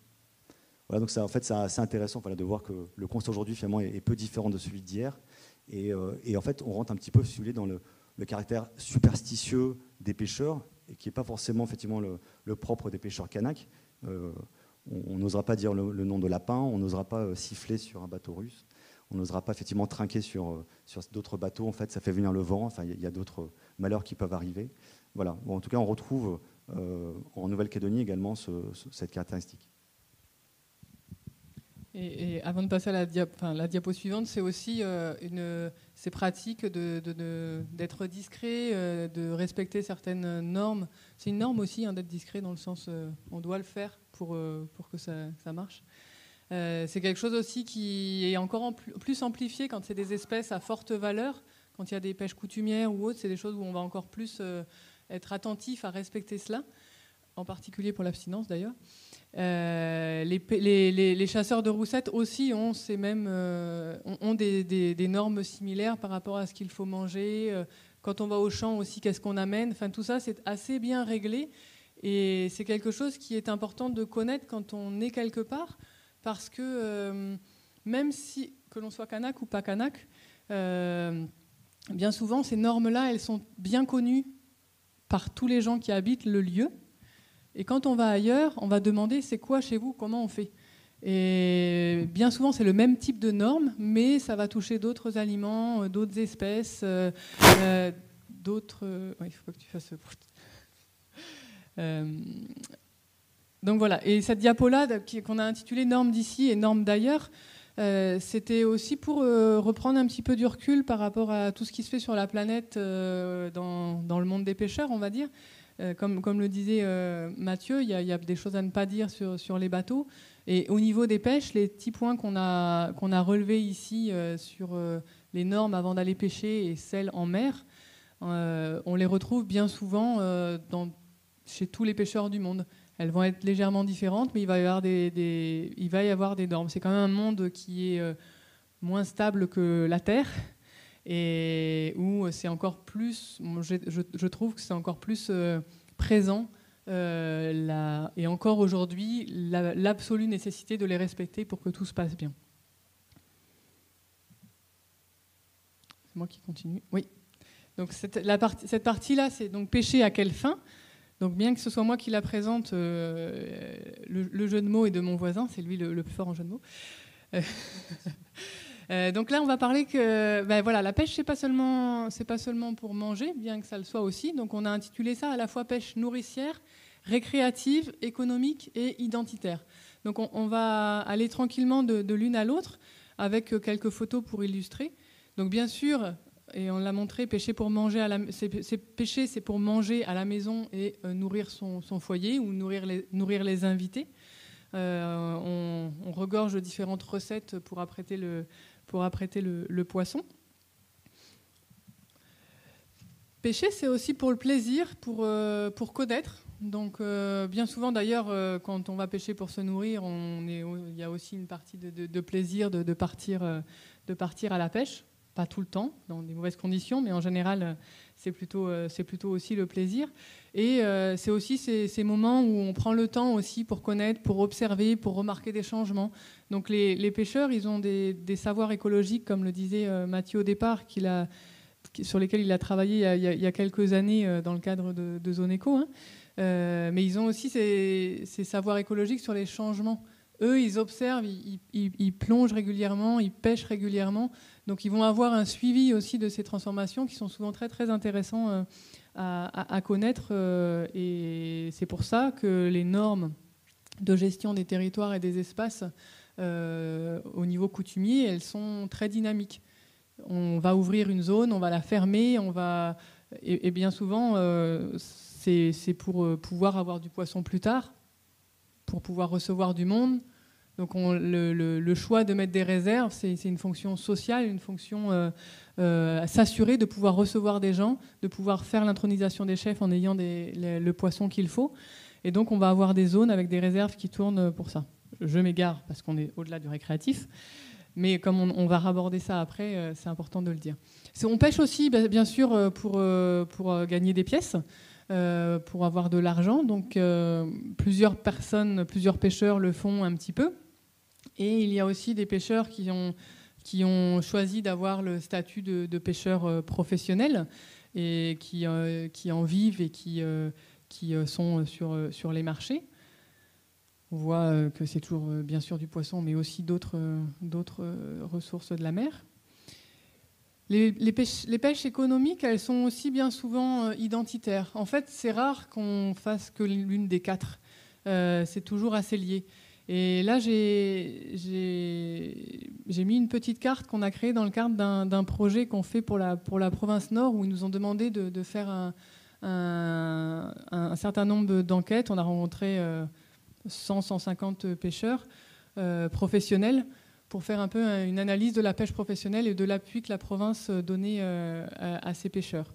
Voilà, donc ça, en fait, c'est assez intéressant voilà, de voir que le constat aujourd'hui finalement est peu différent de celui d'hier. Et en fait, on rentre un petit peu, si vous voulez, dans le caractère superstitieux des pêcheurs, et qui n'est pas forcément effectivement le propre des pêcheurs canaques. On n'osera pas dire le nom de lapin, on n'osera pas siffler sur un bateau russe, on n'osera pas effectivement trinquer sur d'autres bateaux. En fait, ça fait venir le vent. Enfin, il y a d'autres malheurs qui peuvent arriver. Voilà. Bon, en tout cas, on retrouve en Nouvelle-Calédonie également cette caractéristique.
Et avant de passer à la diapo suivante, c'est aussi ces pratiques d'être discret, de respecter certaines normes. C'est une norme aussi d'être discret dans le sens on doit le faire pour que ça marche. C'est quelque chose aussi qui est encore plus amplifié quand c'est des espèces à forte valeur, quand il y a des pêches coutumières ou autres, c'est des choses où on va encore plus être attentif à respecter cela, en particulier pour l'abstinence d'ailleurs. Les chasseurs de roussettes aussi ont des normes similaires par rapport à ce qu'il faut manger. Quand on va au champ aussi, qu'est-ce qu'on amène ? Enfin, tout ça, c'est assez bien réglé. Et c'est quelque chose qui est important de connaître quand on est quelque part. Parce que même si, que l'on soit kanak ou pas kanak, bien souvent, ces normes-là, elles sont bien connues par tous les gens qui habitent le lieu. Et quand on va ailleurs, on va demander c'est quoi chez vous, comment on fait. Et bien souvent, c'est le même type de normes, mais ça va toucher d'autres aliments, d'autres espèces, d'autres... il faut pas que tu fasses... Donc voilà, et cette diapo-là qu'on a intitulée « Normes d'ici et normes d'ailleurs », c'était aussi pour reprendre un petit peu du recul par rapport à tout ce qui se fait sur la planète dans le monde des pêcheurs, on va dire. Comme le disait Mathieu, il y a des choses à ne pas dire sur les bateaux. Et au niveau des pêches, les petits points qu'on a relevés ici sur les normes avant d'aller pêcher et celles en mer, on les retrouve bien souvent chez tous les pêcheurs du monde. Elles vont être légèrement différentes, mais il va y avoir des normes. C'est quand même un monde qui est moins stable que la Terre et où c'est encore plus, je trouve que c'est encore plus présent et encore aujourd'hui l'absolue nécessité de les respecter pour que tout se passe bien. C'est moi qui continue. Oui. Donc cette partie-là, c'est donc pêcher à quelle fin ? Donc bien que ce soit moi qui la présente, le jeu de mots est de mon voisin, c'est lui le plus fort en jeu de mots. Donc là, on va parler que voilà, la pêche, c'est pas seulement pour manger, bien que ça le soit aussi. Donc on a intitulé ça à la fois pêche nourricière, récréative, économique et identitaire. Donc on va aller tranquillement de l'une à l'autre avec quelques photos pour illustrer. Donc bien sûr, et on l'a montré, pêcher pour manger pêcher, c'est pour manger à la maison et nourrir son foyer ou nourrir les invités. On regorge de différentes recettes pour apprêter le poisson. Pêcher, c'est aussi pour le plaisir, pour connaître. Donc, bien souvent, d'ailleurs, quand on va pêcher pour se nourrir, il y a aussi une partie de plaisir de partir à la pêche. Pas tout le temps, dans des mauvaises conditions, mais en général, c'est plutôt aussi le plaisir. Et c'est aussi ces moments où on prend le temps aussi pour connaître, pour observer, pour remarquer des changements. Donc les pêcheurs, ils ont des savoirs écologiques, comme le disait Mathieu au départ, sur lesquels il a travaillé il y a quelques années dans le cadre de Zone Éco. Mais ils ont aussi ces savoirs écologiques sur les changements. Eux, ils observent, ils plongent régulièrement, ils pêchent régulièrement. Donc, ils vont avoir un suivi aussi de ces transformations qui sont souvent très, très intéressants à connaître. Et c'est pour ça que les normes de gestion des territoires et des espaces au niveau coutumier, elles sont très dynamiques. On va ouvrir une zone, on va la fermer, et bien souvent, c'est pour pouvoir avoir du poisson plus tard, pour pouvoir recevoir du monde. Donc le choix de mettre des réserves, c'est une fonction sociale, une fonction s'assurer de pouvoir recevoir des gens, de pouvoir faire l'intronisation des chefs en ayant le poisson qu'il faut. Et donc on va avoir des zones avec des réserves qui tournent pour ça. Je m'égare parce qu'on est au-delà du récréatif, mais comme on va raborder ça après, c'est important de le dire. On pêche aussi, bien sûr, pour gagner des pièces. Pour avoir de l'argent. Donc plusieurs pêcheurs le font un petit peu. Et il y a aussi des pêcheurs qui ont choisi d'avoir le statut de pêcheur professionnel et qui en vivent et qui sont sur les marchés. On voit que c'est toujours bien sûr du poisson, mais aussi d'autres ressources de la mer. Les pêches économiques, elles sont aussi bien souvent identitaires. En fait, c'est rare qu'on fasse que l'une des quatre. C'est toujours assez lié. Et là, j'ai mis une petite carte qu'on a créée dans le cadre d'un projet qu'on fait pour la province Nord, où ils nous ont demandé de faire un certain nombre d'enquêtes. On a rencontré 150 pêcheurs professionnels pour faire un peu une analyse de la pêche professionnelle et de l'appui que la province donnait à ces pêcheurs.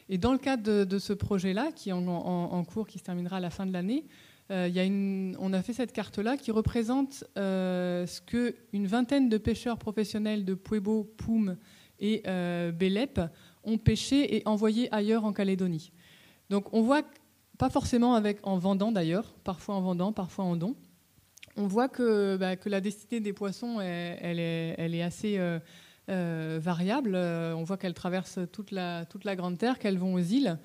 Et dans le cadre de ce projet-là, qui est en cours, qui se terminera à la fin de l'année, on a fait cette carte-là qui représente ce qu'une vingtaine de pêcheurs professionnels de Puebo, Poum et Bélep ont pêché et envoyé ailleurs en Calédonie. Donc on voit, pas forcément en vendant d'ailleurs, parfois en vendant, parfois en don, on voit que la destinée des poissons, elle est assez variable. On voit qu'elles traversent toute la Grande Terre, qu'elles vont aux îles.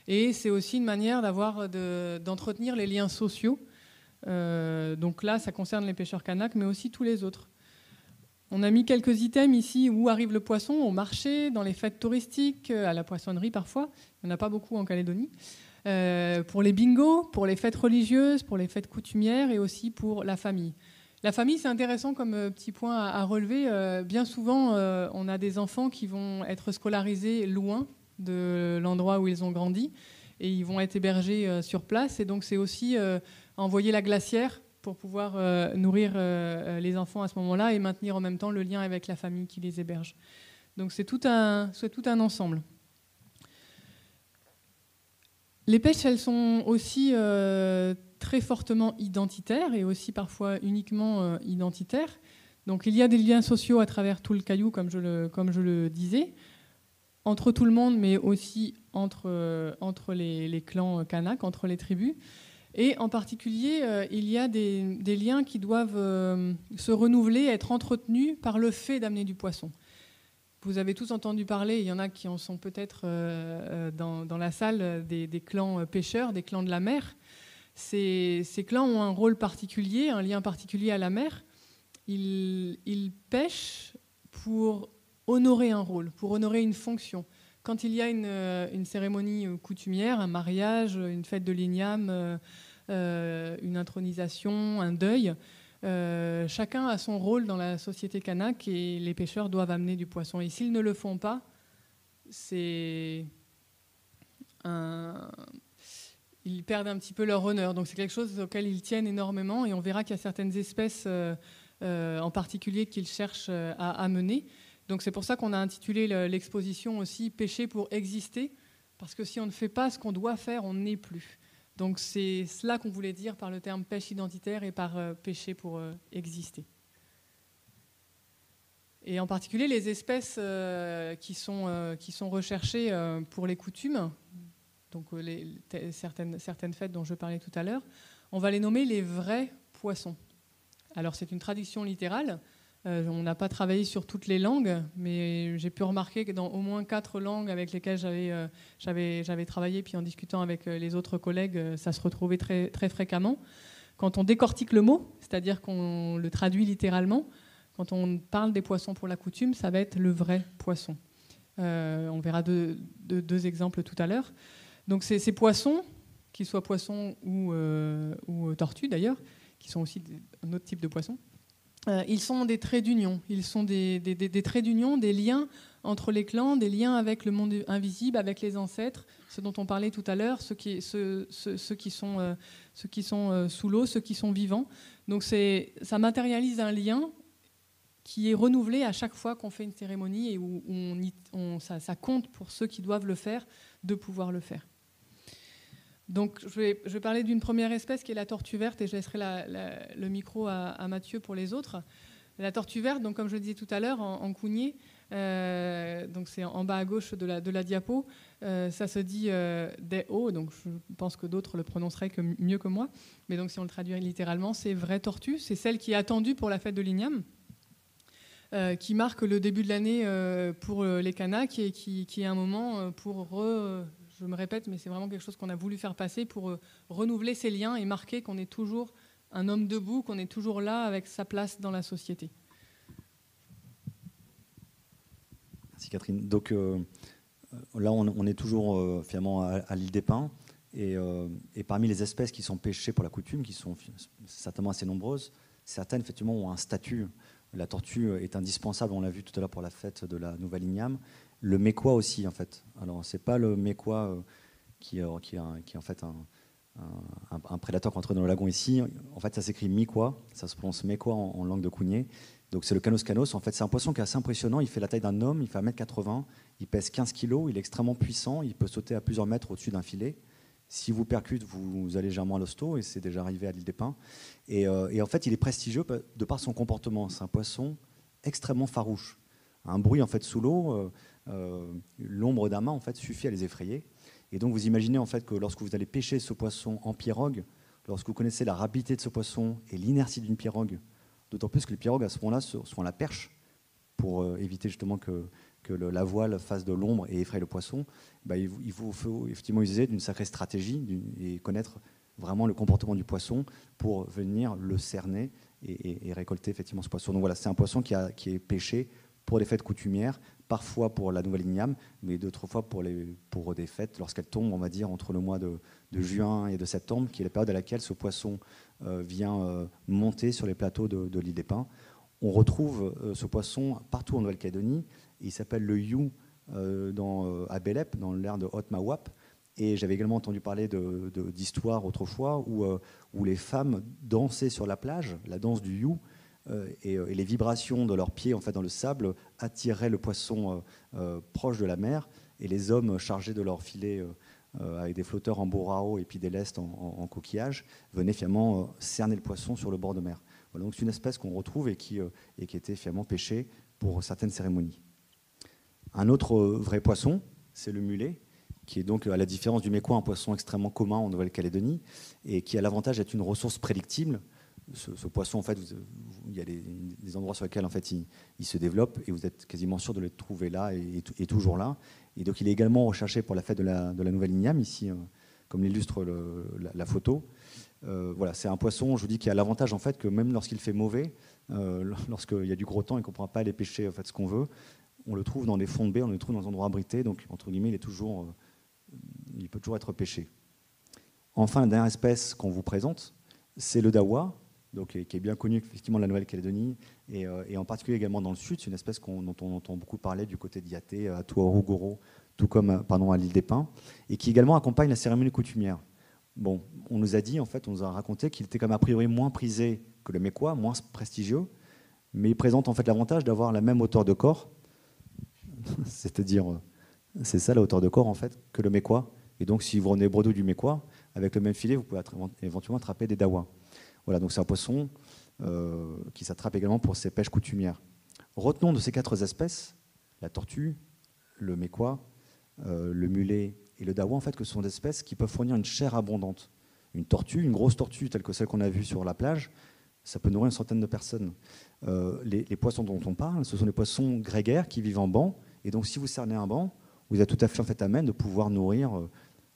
Et c'est aussi une manière d'entretenir les liens sociaux Donc là, ça concerne les pêcheurs kanaks, mais aussi tous les autres. On a mis quelques items ici où arrive le poisson, au marché, dans les fêtes touristiques, à la poissonnerie parfois. Il n'y en a pas beaucoup en Calédonie. Pour les bingos, pour les fêtes religieuses, pour les fêtes coutumières et aussi pour la famille. La famille, c'est intéressant comme petit point à relever. Bien souvent, on a des enfants qui vont être scolarisés loin de l'endroit où ils ont grandi et ils vont être hébergés sur place. Et donc, c'est aussi envoyer la glacière pour pouvoir nourrir les enfants à ce moment-là et maintenir en même temps le lien avec la famille qui les héberge. Donc c'est tout un ensemble. Les pêches, elles sont aussi très fortement identitaires et aussi parfois uniquement identitaires. Donc il y a des liens sociaux à travers tout le caillou, comme je le disais, entre tout le monde, mais aussi entre les clans kanaks, entre les tribus. Et en particulier, il y a des liens qui doivent se renouveler, être entretenus par le fait d'amener du poisson. Vous avez tous entendu parler, il y en a qui en sont peut-être dans la salle, des clans pêcheurs, des clans de la mer. Ces clans ont un rôle particulier, un lien particulier à la mer. Ils pêchent pour honorer un rôle, pour honorer une fonction. Quand il y a une cérémonie coutumière, un mariage, une fête de l'igname, une intronisation, un deuil, chacun a son rôle dans la société kanak et les pêcheurs doivent amener du poisson. Et s'ils ne le font pas, ils perdent un petit peu leur honneur. Donc c'est quelque chose auquel ils tiennent énormément et on verra qu'il y a certaines espèces en particulier qu'ils cherchent à amener. Donc c'est pour ça qu'on a intitulé l'exposition aussi « Pêcher pour exister », parce que si on ne fait pas ce qu'on doit faire, on n'est plus. Donc c'est cela qu'on voulait dire par le terme pêche identitaire et par pêcher pour exister. Et en particulier les espèces qui sont recherchées pour les coutumes, donc certaines fêtes dont je parlais tout à l'heure, on va les nommer les vrais poissons. Alors c'est une traduction littérale. On n'a pas travaillé sur toutes les langues, mais j'ai pu remarquer que dans au moins 4 langues avec lesquelles j'avais travaillé, puis en discutant avec les autres collègues, ça se retrouvait très, très fréquemment. Quand on décortique le mot, c'est-à-dire qu'on le traduit littéralement, quand on parle des poissons pour la coutume, ça va être le vrai poisson. On verra deux exemples tout à l'heure. Donc ces poissons, qu'ils soient poissons ou tortues d'ailleurs, qui sont aussi un autre type de poissons, ils sont des traits d'union. Ils sont des traits d'union, des liens entre les clans, des liens avec le monde invisible, avec les ancêtres, ce dont on parlait tout à l'heure, ceux qui sont sous l'eau, ceux qui sont vivants. Donc ça matérialise un lien qui est renouvelé à chaque fois qu'on fait une cérémonie et où ça compte pour ceux qui doivent le faire de pouvoir le faire. Donc, je vais parler d'une première espèce qui est la tortue verte et je laisserai le micro à Mathieu pour les autres. La tortue verte, donc, comme je le disais tout à l'heure, en cougnier, donc c'est en bas à gauche de la diapo, ça se dit Deo, donc je pense que d'autres le prononceraient mieux que moi, mais donc si on le traduit littéralement, c'est vraie tortue, c'est celle qui est attendue pour la fête de l'igname, qui marque le début de l'année pour les Kanaks et qui est un moment pour je me répète, mais c'est vraiment quelque chose qu'on a voulu faire passer pour renouveler ces liens et marquer qu'on est toujours un homme debout, qu'on est toujours là avec sa place dans la société.
Merci Catherine. Donc là, on est toujours finalement à l'île des Pins et parmi les espèces qui sont pêchées pour la coutume, qui sont certainement assez nombreuses, certaines effectivement ont un statut. La tortue est indispensable, on l'a vu tout à l'heure pour la fête de la Nouvelle Igname. Le mécois aussi, en fait. Alors, c'est pas le mécois qui est en fait un prédateur qui entre dans le lagon ici. En fait, ça s'écrit micois, ça se prononce mécois en langue de cougnier. Donc, c'est le canos. En fait, c'est un poisson qui est assez impressionnant. Il fait la taille d'un homme, il fait 1,80 m, il pèse 15 kg, il est extrêmement puissant, il peut sauter à plusieurs mètres au-dessus d'un filet. Si vous percute, vous allez légèrement à l'hosto, et c'est déjà arrivé à l'île des Pins. Et en fait, il est prestigieux de par son comportement. C'est un poisson extrêmement farouche. Un bruit en fait sous l'eau, l'ombre d'un mât en fait suffit à les effrayer. Et donc vous imaginez en fait que lorsque vous allez pêcher ce poisson en pirogue, lorsque vous connaissez la rapidité de ce poisson et l'inertie d'une pirogue, d'autant plus que les pirogues à ce moment-là sont à la perche pour éviter justement que la voile fasse de l'ombre et effraie le poisson, il faut effectivement user d'une sacrée stratégie et connaître vraiment le comportement du poisson pour venir le cerner et récolter effectivement ce poisson. Donc voilà, c'est un poisson qui est pêché pour des fêtes coutumières, parfois pour la nouvelle igname, mais d'autres fois pour des fêtes lorsqu'elles tombent, on va dire, entre le mois de juin et de septembre, qui est la période à laquelle ce poisson vient monter sur les plateaux de l'île des Pins. On retrouve ce poisson partout en Nouvelle-Calédonie. Il s'appelle le you à Bélep, dans l'aire de Haute-Mawap. Et j'avais également entendu parler d'histoires autrefois où les femmes dansaient sur la plage, la danse du you, et les vibrations de leurs pieds en fait, dans le sable attiraient le poisson proche de la mer, et les hommes chargés de leur filet avec des flotteurs en borao et puis des lestes en coquillage venaient finalement cerner le poisson sur le bord de mer. Voilà, donc c'est une espèce qu'on retrouve et qui était finalement pêchée pour certaines cérémonies. Un autre vrai poisson, c'est le mulet, qui est donc, à la différence du mécois, un poisson extrêmement commun en Nouvelle-Calédonie et qui a l'avantage d'être une ressource prédictible. Ce poisson, en fait, il y a des endroits sur lesquels en fait, il se développe et vous êtes quasiment sûr de le trouver là et toujours là. Et donc, il est également recherché pour la fête de la nouvelle igname, ici, comme l'illustre la photo. Voilà, c'est un poisson, je vous dis, qui a l'avantage en fait, que même lorsqu'il fait mauvais, lorsqu'il y a du gros temps et qu'on ne pourra pas aller pêcher en fait, ce qu'on veut, on le trouve dans des fonds de baie, on le trouve dans des endroits abrités, donc entre guillemets, il peut toujours être pêché. Enfin, la dernière espèce qu'on vous présente, c'est le dawa, donc, qui est bien connu effectivement de la Nouvelle-Calédonie et en particulier également dans le sud. C'est une espèce dont on entend beaucoup parler du côté d'Yaté, à Touaourou-Goro, tout comme à l'île des Pins, et qui également accompagne la cérémonie coutumière. Bon, on nous a dit, en fait, on nous a raconté qu'il était quand même a priori moins prisé que le mécois, moins prestigieux, mais il présente en fait l'avantage d'avoir la même hauteur de corps, c'est-à-dire, c'est ça la hauteur de corps en fait, que le mécois. Et donc, si vous revenez bredouille du mécois, avec le même filet, vous pouvez éventuellement attraper des dawas. Voilà, donc c'est un poisson qui s'attrape également pour ses pêches coutumières. Retenons de ces 4 espèces, la tortue, le mécois, le mulet et le dawa, en fait, que ce sont des espèces qui peuvent fournir une chair abondante. Une tortue, une grosse tortue telle que celle qu'on a vue sur la plage, ça peut nourrir une centaine de personnes. Les poissons dont on parle, ce sont des poissons grégaires qui vivent en banc. Et donc, si vous cernez un banc, vous êtes tout à fait en fait, à même de pouvoir nourrir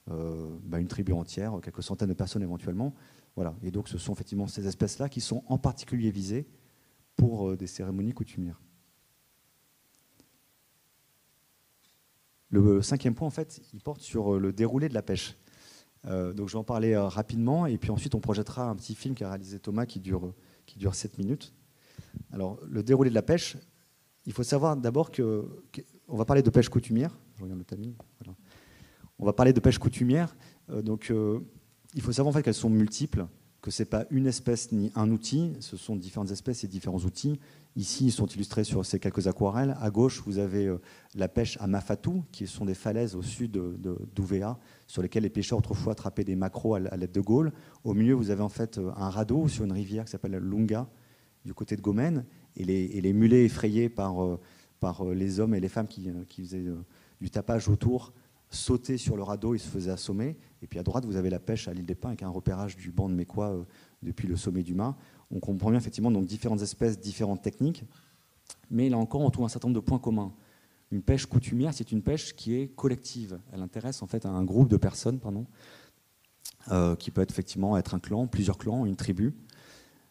une tribu entière, quelques centaines de personnes éventuellement. Voilà. Et donc, ce sont effectivement ces espèces-là qui sont en particulier visées pour des cérémonies coutumières. Le 5e point, en fait, il porte sur le déroulé de la pêche. Donc, je vais en parler rapidement, et puis ensuite, on projettera un petit film qu'a réalisé Thomas qui dure 7 minutes. Alors, le déroulé de la pêche, il faut savoir d'abord qu'on va parler de pêche coutumière. Je regarde le timing. Voilà. On va parler de pêche coutumière. Il faut savoir en fait qu'elles sont multiples, que ce n'est pas une espèce ni un outil, ce sont différentes espèces et différents outils. Ici, ils sont illustrés sur ces quelques aquarelles. À gauche, vous avez la pêche à Mafatou, qui sont des falaises au sud d'Ouvéa, sur lesquelles les pêcheurs autrefois attrapaient des maquereaux à l'aide de gaules. Au milieu, vous avez en fait un radeau sur une rivière qui s'appelle Lunga, du côté de Gomène, et les mulets effrayés par les hommes et les femmes qui faisaient du tapage autour, sautaient sur le radeau et se faisaient assommer. Et puis à droite, vous avez la pêche à l'île des Pins avec un repérage du banc de mécois depuis le sommet du mât. On comprend bien effectivement donc, différentes espèces, différentes techniques, mais là encore, on trouve un certain nombre de points communs. Une pêche coutumière, c'est une pêche qui est collective. Elle intéresse en fait un groupe de personnes, qui peut effectivement être un clan, plusieurs clans, une tribu.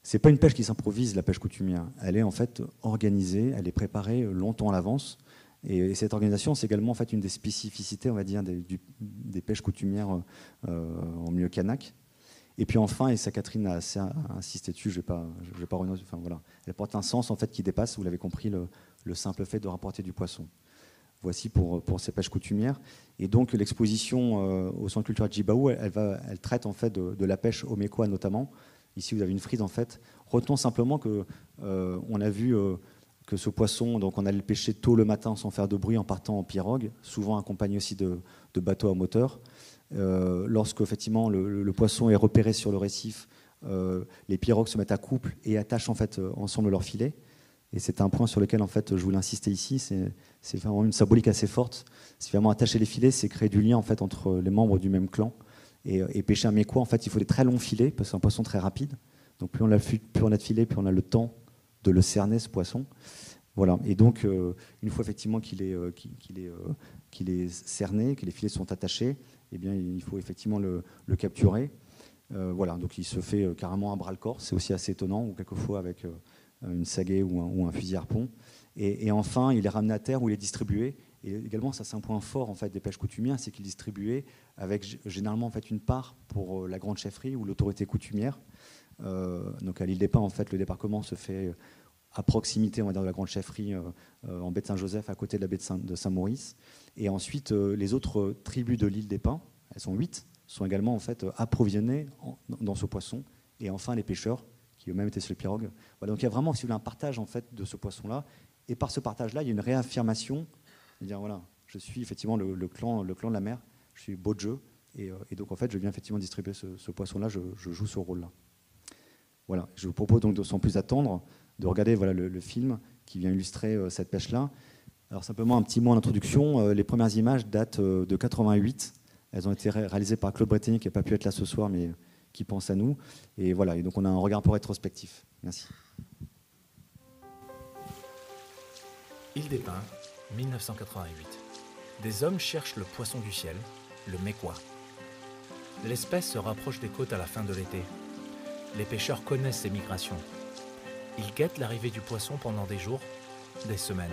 C'est pas une pêche qui s'improvise, la pêche coutumière. Elle est en fait organisée, elle est préparée longtemps à l'avance. Et cette organisation, c'est également en fait une des spécificités, on va dire, des pêches coutumières en milieu kanak. Et puis enfin, et ça Catherine a assez insisté dessus, je vais pas revenir. Enfin voilà, elle porte un sens en fait qui dépasse, vous l'avez compris, le simple fait de rapporter du poisson. Voici pour ces pêches coutumières. Et donc l'exposition au Centre culturel Djibaou, elle traite en fait de la pêche au mécois notamment. Ici, vous avez une frise en fait. Retenons simplement que on a vu que ce poisson, donc on allait le pêcher tôt le matin sans faire de bruit en partant en pirogue, souvent accompagné aussi de bateaux à moteur. Lorsque effectivement le poisson est repéré sur le récif, les pirogues se mettent à couple et attachent en fait ensemble leur filet. Et c'est un point sur lequel en fait je voulais insister ici. C'est vraiment une symbolique assez forte. C'est vraiment attacher les filets, c'est créer du lien en fait entre les membres du même clan. Et pêcher un mécois, en fait, il faut des très longs filets parce que c'est un poisson très rapide. Donc plus on a de filets, plus on a le temps de le cerner, ce poisson. Voilà. Et donc, une fois effectivement qu'il est cerné, que les filets sont attachés, eh bien, il faut effectivement le capturer. Voilà, donc il se fait carrément un bras-le-corps, c'est aussi assez étonnant, ou quelquefois avec une sagaie ou un fusil harpon. Et enfin, il est ramené à terre où il est distribué. Et également, ça c'est un point fort en fait, des pêches coutumières, c'est qu'il est distribué avec généralement en fait, une part pour la grande chefferie ou l'autorité coutumière. Donc à l'île des Pins, en fait, le débarquement se fait à proximité, on va dire, de la grande chefferie en baie de Saint-Joseph, à côté de la baie de Saint-Maurice. Et ensuite, les autres tribus de l'île des Pins, elles sont 8, sont également en fait approvisionnées dans ce poisson. Et enfin, les pêcheurs, qui eux-mêmes étaient sur les pirogues. Voilà, donc il y a vraiment, si vous voulez, un partage en fait, de ce poisson-là. Et par ce partage-là, il y a une réaffirmation de dire voilà, je suis effectivement le clan de la mer, je suis Bodje, et donc en fait, je viens effectivement distribuer ce poisson-là, je joue ce rôle-là. Voilà, je vous propose donc, sans plus attendre, de regarder voilà, le film qui vient illustrer cette pêche-là. Alors simplement un petit mot en introduction, les premières images datent de 88. Elles ont été réalisées par Claude Bretigny, qui n'a pas pu être là ce soir, mais qui pense à nous. Et voilà, et donc on a un regard un peu rétrospectif. Merci.
Île des Pins, 1988. Des hommes cherchent le poisson du ciel, le mekwa. L'espèce se rapproche des côtes à la fin de l'été. Les pêcheurs connaissent ces migrations. Ils guettent l'arrivée du poisson pendant des jours, des semaines.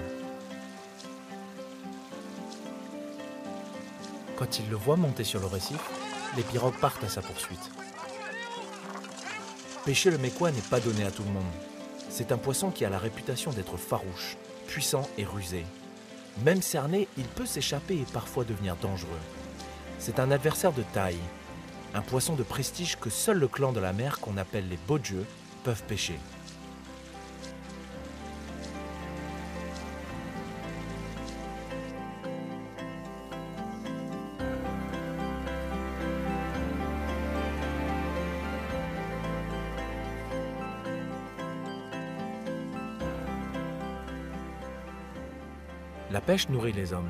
Quand ils le voient monter sur le récif, les pirogues partent à sa poursuite. Pêcher le mekwa n'est pas donné à tout le monde. C'est un poisson qui a la réputation d'être farouche, puissant et rusé. Même cerné, il peut s'échapper et parfois devenir dangereux. C'est un adversaire de taille, un poisson de prestige que seul le clan de la mer, qu'on appelle les Bodje, peuvent pêcher. La pêche nourrit les hommes.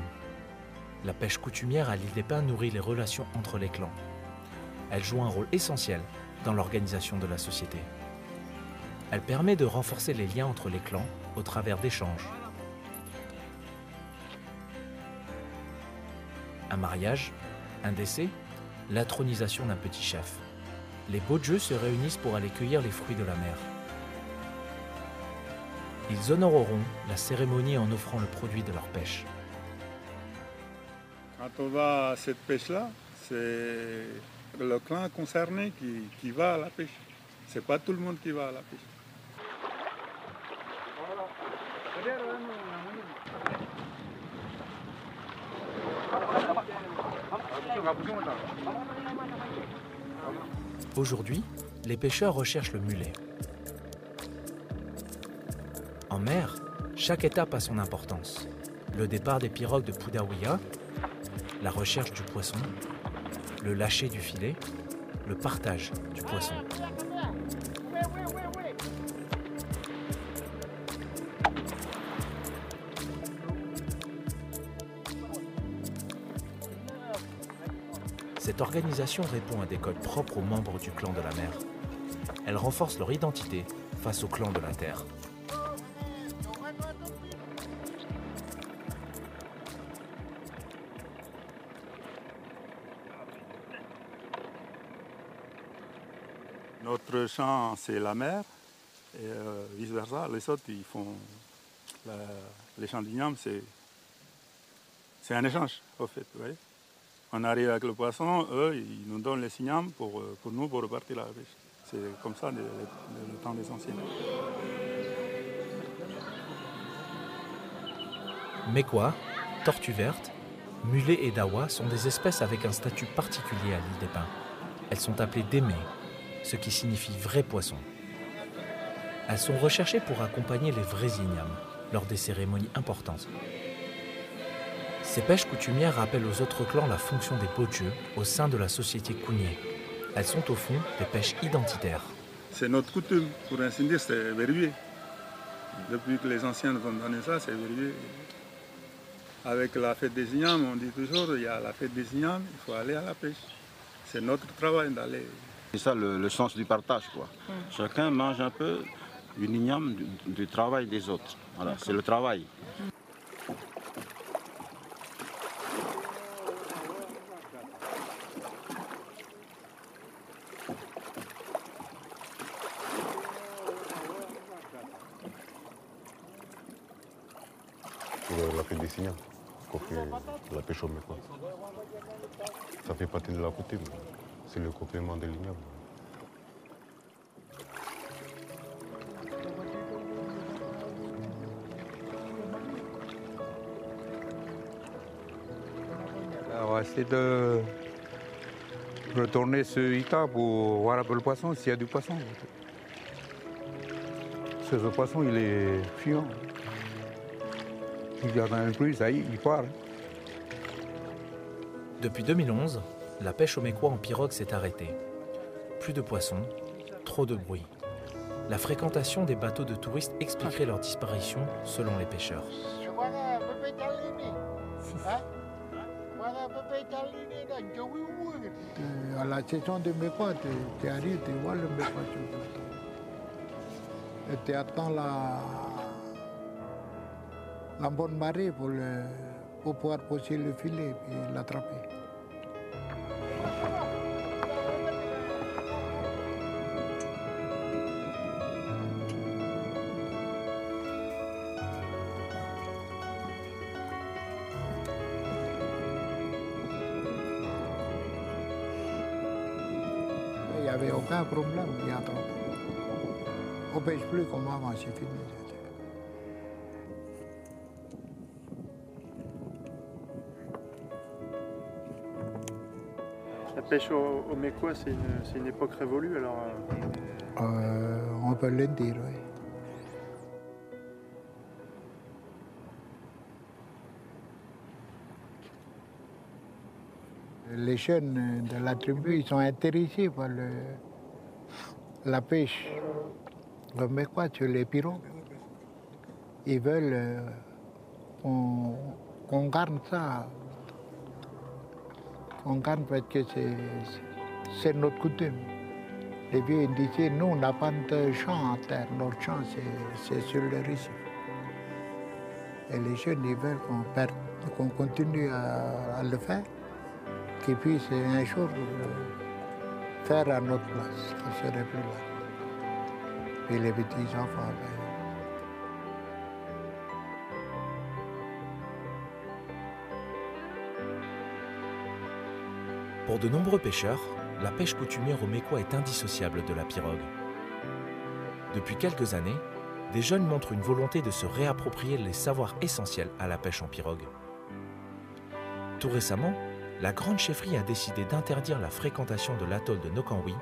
La pêche coutumière à l'île des Pins nourrit les relations entre les clans. Elle joue un rôle essentiel dans l'organisation de la société. Elle permet de renforcer les liens entre les clans au travers d'échanges. Un mariage, un décès, l'intronisation d'un petit chef. Les Bodje se réunissent pour aller cueillir les fruits de la mer. Ils honoreront la cérémonie en offrant le produit de leur pêche.
Quand on va à cette pêche-là, c'est le clan concerné qui va à la pêche. C'est pas tout le monde qui va à la pêche.
Aujourd'hui, les pêcheurs recherchent le mulet. En mer, chaque étape a son importance. Le départ des pirogues de Pudawiya, la recherche du poisson, le lâcher du filet, le partage du poisson. Cette organisation répond à des codes propres aux membres du clan de la mer. Elle renforce leur identité face au clan de la terre.
Notre champ, c'est la mer, et vice-versa. Les autres, ils font les champs d'igname, c'est un échange, au fait. Vous voyez, on arrive avec le poisson, eux, ils nous donnent les ignames pour nous, pour repartir à la pêche. C'est comme ça le temps des anciens.
Mekwa, tortue verte, mulet et dawa sont des espèces avec un statut particulier à l'île des Pins. Elles sont appelées démé, ce qui signifie vrai poisson. Elles sont recherchées pour accompagner les vrais ignames lors des cérémonies importantes. Ces pêches coutumières rappellent aux autres clans la fonction des Bodje au sein de la société Kounié. Elles sont au fond des pêches identitaires.
C'est notre coutume, pour ainsi dire, c'est verrouillé. Depuis que les anciens nous ont donné ça, c'est verrouillé. Avec la fête des ignames, on dit toujours, il y a la fête des ignames, il faut aller à la pêche. C'est notre travail d'aller.
C'est ça le sens du partage, quoi. Chacun mange un peu une igname du travail des autres. Voilà, c'est le travail.
la pêche des signaux, qu'on fait la pêche au mécois. Ça fait partie de la coutume, c'est le complément de l'igname.
On va essayer de retourner sur Ita pour voir un peu le poisson, s'il y a du poisson. Ce poisson, il est fuyant. Il garde un plus, ça y est, il part.
Depuis 2011, la pêche au mécois en pirogue s'est arrêtée. Plus de poissons, trop de bruit. La fréquentation des bateaux de touristes expliquerait leur disparition selon les pêcheurs.
À la saison de mécois, tu arrives, tu vois le mécois. Et tu attends la bonne marée pour pouvoir poser le filet et l'attraper. Il n'y avait aucun problème, il y a trop. On ne pêche plus comme avant, c'est fini.
La pêche au mécois, c'est une époque révolue, alors
On peut le dire, oui. Les jeunes de la tribu, ils sont intéressés par la pêche. Le mécois sur les pirogues. Ils veulent qu'on garde ça. On garde parce que c'est notre coutume. Les vieux disaient, nous, on n'a pas de champ en terre. Notre champ, c'est sur le récif. Et les jeunes, ils veulent qu'on continue à le faire, qu'ils puissent un jour faire à notre place, qu'ils ne seraient plus là. Et les petits-enfants.
Pour de nombreux pêcheurs, la pêche coutumière au mécois est indissociable de la pirogue. Depuis quelques années, des jeunes montrent une volonté de se réapproprier les savoirs essentiels à la pêche en pirogue. Tout récemment, la Grande Chefferie a décidé d'interdire la fréquentation de l'atoll de Nokanwi,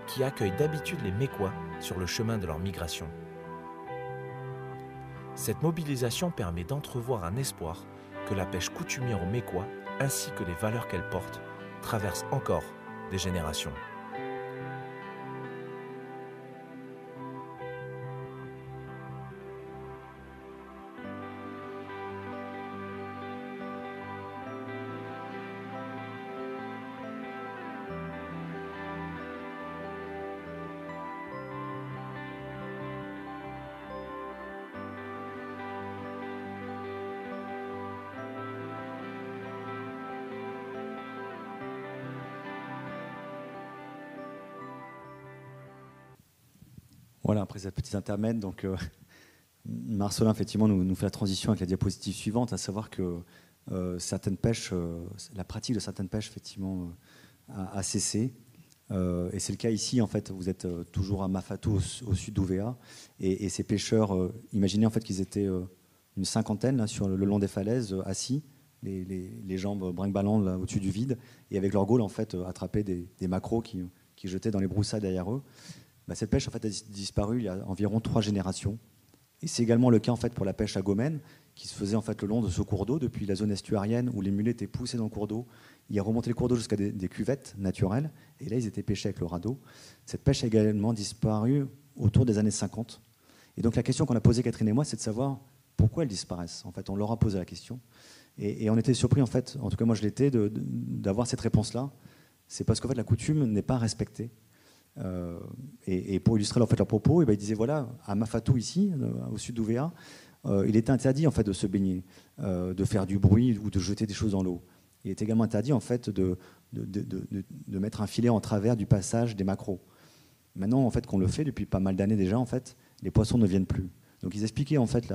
qui accueille d'habitude les mécois sur le chemin de leur migration. Cette mobilisation permet d'entrevoir un espoir que la pêche coutumière au mécois, ainsi que les valeurs qu'elle porte, traversent encore des générations.
Voilà, après cette petite intermède, donc Marcelin effectivement nous fait la transition avec la diapositive suivante, à savoir que certaines pêches, la pratique de certaines pêches effectivement a cessé. Et c'est le cas ici, en fait, vous êtes toujours à Mafatou, au sud d'Ouvéa, et ces pêcheurs, imaginez en fait qu'ils étaient une cinquantaine là, sur le long des falaises, assis, les jambes brinque-ballant au-dessus du vide, et avec leur gaule en fait attraper des maquereaux qui jetaient dans les broussailles derrière eux. Bah, cette pêche en fait a disparu il y a environ 3 générations. Et c'est également le cas en fait pour la pêche à Gomène, qui se faisait en fait le long de ce cours d'eau, depuis la zone estuarienne où les mulets étaient poussés dans le cours d'eau. Ils remontaient le cours d'eau jusqu'à des cuvettes naturelles, et là ils étaient pêchés avec le radeau. Cette pêche a également disparu autour des années 50. Et donc la question qu'on a posée Catherine et moi, c'est de savoir pourquoi elles disparaissent. En fait, on leur a posé la question, et on était surpris en fait, en tout cas moi je l'étais, d'avoir cette réponse-là. C'est parce qu'en fait la coutume n'est pas respectée. Et pour illustrer en fait leur propos, et ben, ils disaient voilà, à Mafatou ici, au sud d'Ouvéa, il était interdit en fait de se baigner, de faire du bruit ou de jeter des choses dans l'eau. Il est également interdit en fait de mettre un filet en travers du passage des maquereaux. Maintenant en fait qu'on le fait depuis pas mal d'années déjà, en fait, les poissons ne viennent plus. Donc ils expliquaient en fait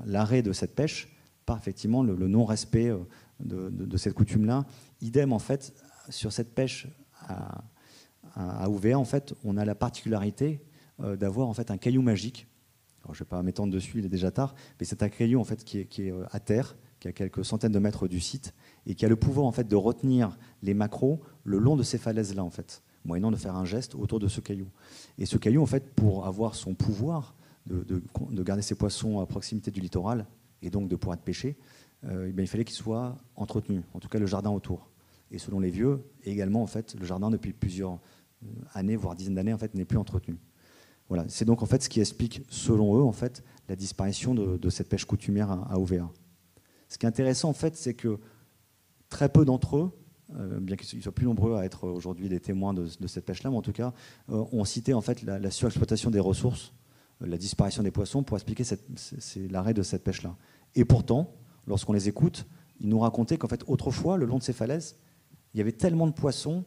l'arrêt de cette pêche par effectivement le non-respect de cette coutume-là. Idem en fait sur cette pêche à Ouvéa, en fait, on a la particularité d'avoir en fait un caillou magique. Alors, je ne vais pas m'étendre dessus, il est déjà tard, mais c'est un caillou en fait qui est à terre, qui a quelques centaines de mètres du site et qui a le pouvoir en fait de retenir les maquereaux le long de ces falaises-là en fait, moyennant de faire un geste autour de ce caillou. Et ce caillou en fait, pour avoir son pouvoir de garder ses poissons à proximité du littoral et donc de pouvoir être pêché, il fallait qu'il soit entretenu, en tout cas le jardin autour. Et selon les vieux, également en fait, le jardin depuis plusieurs années, voire dizaines d'années, en fait, n'est plus entretenu. Voilà. C'est donc en fait ce qui explique, selon eux, en fait, la disparition de cette pêche coutumière à Ouvéa. Ce qui est intéressant, en fait, c'est que très peu d'entre eux, bien qu'ils soient plus nombreux à être aujourd'hui des témoins de cette pêche-là, mais en tout cas, ont cité en fait la surexploitation des ressources, la disparition des poissons, pour expliquer l'arrêt de cette pêche-là. Et pourtant, lorsqu'on les écoute, ils nous racontaient qu'en fait, autrefois, le long de ces falaises, il y avait tellement de poissons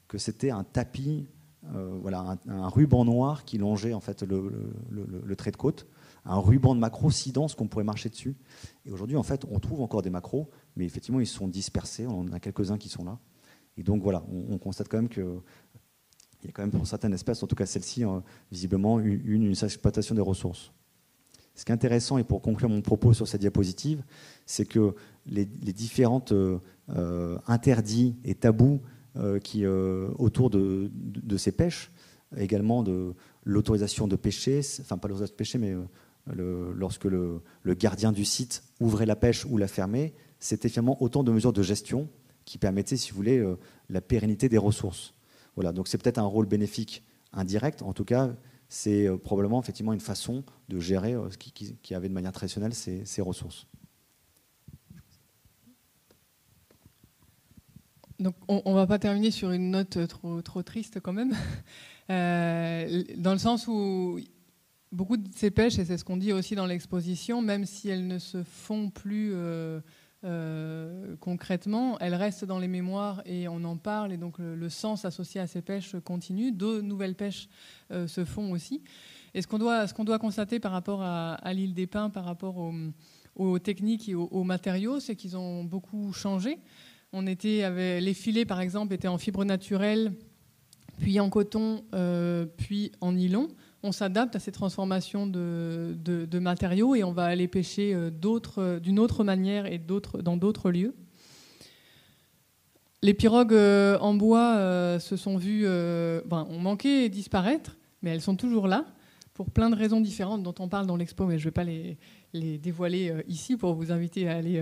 que c'était un tapis, un ruban noir qui longeait en fait le trait de côte, un ruban de maquereaux si dense qu'on pourrait marcher dessus. Et aujourd'hui, en fait, on trouve encore des maquereaux, mais effectivement, ils sont dispersés. On en a quelques-uns qui sont là. Et donc voilà, on constate quand même qu'il y a quand même pour certaines espèces, en tout cas celle-ci, visiblement une exploitation des ressources. Ce qui est intéressant, et pour conclure mon propos sur cette diapositive, c'est que les différentes interdits et tabous qui autour de ces pêches, également de l'autorisation de pêcher, enfin pas l'autorisation de pêcher, mais lorsque le gardien du site ouvrait la pêche ou la fermait, c'était finalement autant de mesures de gestion qui permettaient, si vous voulez, la pérennité des ressources. Voilà, donc c'est peut-être un rôle bénéfique indirect, en tout cas, c'est probablement effectivement une façon de gérer qui avait de manière traditionnelle ces ressources.
Donc on ne va pas terminer sur une note trop triste quand même, dans le sens où beaucoup de ces pêches, et c'est ce qu'on dit aussi dans l'exposition, même si elles ne se font plus concrètement, elles restent dans les mémoires et on en parle, et donc le sens associé à ces pêches continue. De nouvelles pêches se font aussi. Et ce qu'on doit constater par rapport à l'île des Pins, par rapport aux techniques et aux matériaux, c'est qu'ils ont beaucoup changé. Les filets, par exemple, étaient en fibre naturelle, puis en coton, puis en nylon. On s'adapte à ces transformations de matériaux et on va aller pêcher d'une autre manière et dans d'autres lieux. Les pirogues en bois se sont vues, ont manqué disparaître, mais elles sont toujours là, pour plein de raisons différentes dont on parle dans l'expo, mais je ne vais pas les dévoiler ici pour vous inviter à aller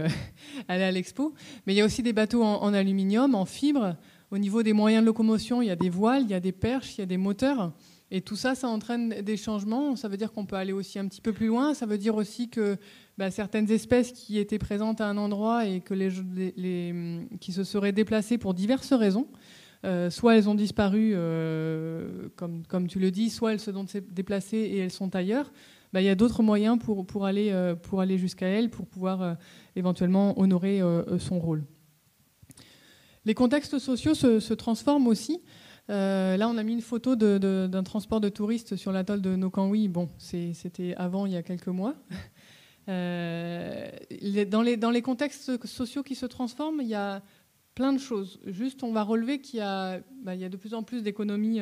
à l'expo. Mais il y a aussi des bateaux en aluminium, en fibre. Au niveau des moyens de locomotion, il y a des voiles, il y a des perches, il y a des moteurs. Et tout ça, ça entraîne des changements. Ça veut dire qu'on peut aller aussi un petit peu plus loin. Ça veut dire aussi que certaines espèces qui étaient présentes à un endroit et qui se seraient déplacées pour diverses raisons, soit elles ont disparu, comme tu le dis, soit elles se sont déplacées et elles sont ailleurs. Il y a d'autres moyens pour aller jusqu'à elles, pour pouvoir éventuellement honorer son rôle. Les contextes sociaux se transforment aussi. Là, on a mis une photo d'un transport de touristes sur l'atoll de Nokanwi. Bon, c'était avant, il y a quelques mois. Dans les contextes sociaux qui se transforment, il y a plein de choses. Juste, on va relever qu'il y a de plus en plus d'économies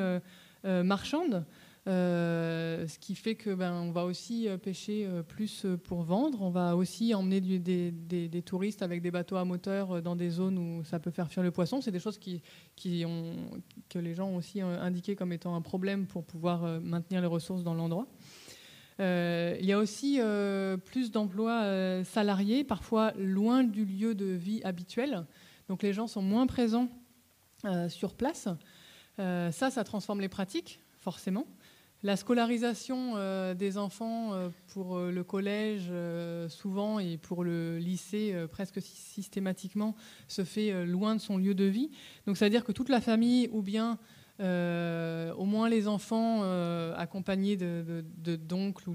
marchandes, ce qui fait que on va aussi pêcher plus pour vendre. On va aussi emmener des touristes avec des bateaux à moteur dans des zones où ça peut faire fuir le poisson. C'est des choses que les gens ont aussi indiqué comme étant un problème pour pouvoir maintenir les ressources dans l'endroit. Il y a aussi plus d'emplois salariés, parfois loin du lieu de vie habituel. Donc les gens sont moins présents sur place. Ça transforme les pratiques, forcément. La scolarisation des enfants pour le collège, souvent, et pour le lycée, presque systématiquement, se fait loin de son lieu de vie. Donc ça veut dire que toute la famille, ou bien au moins les enfants accompagnés d'oncles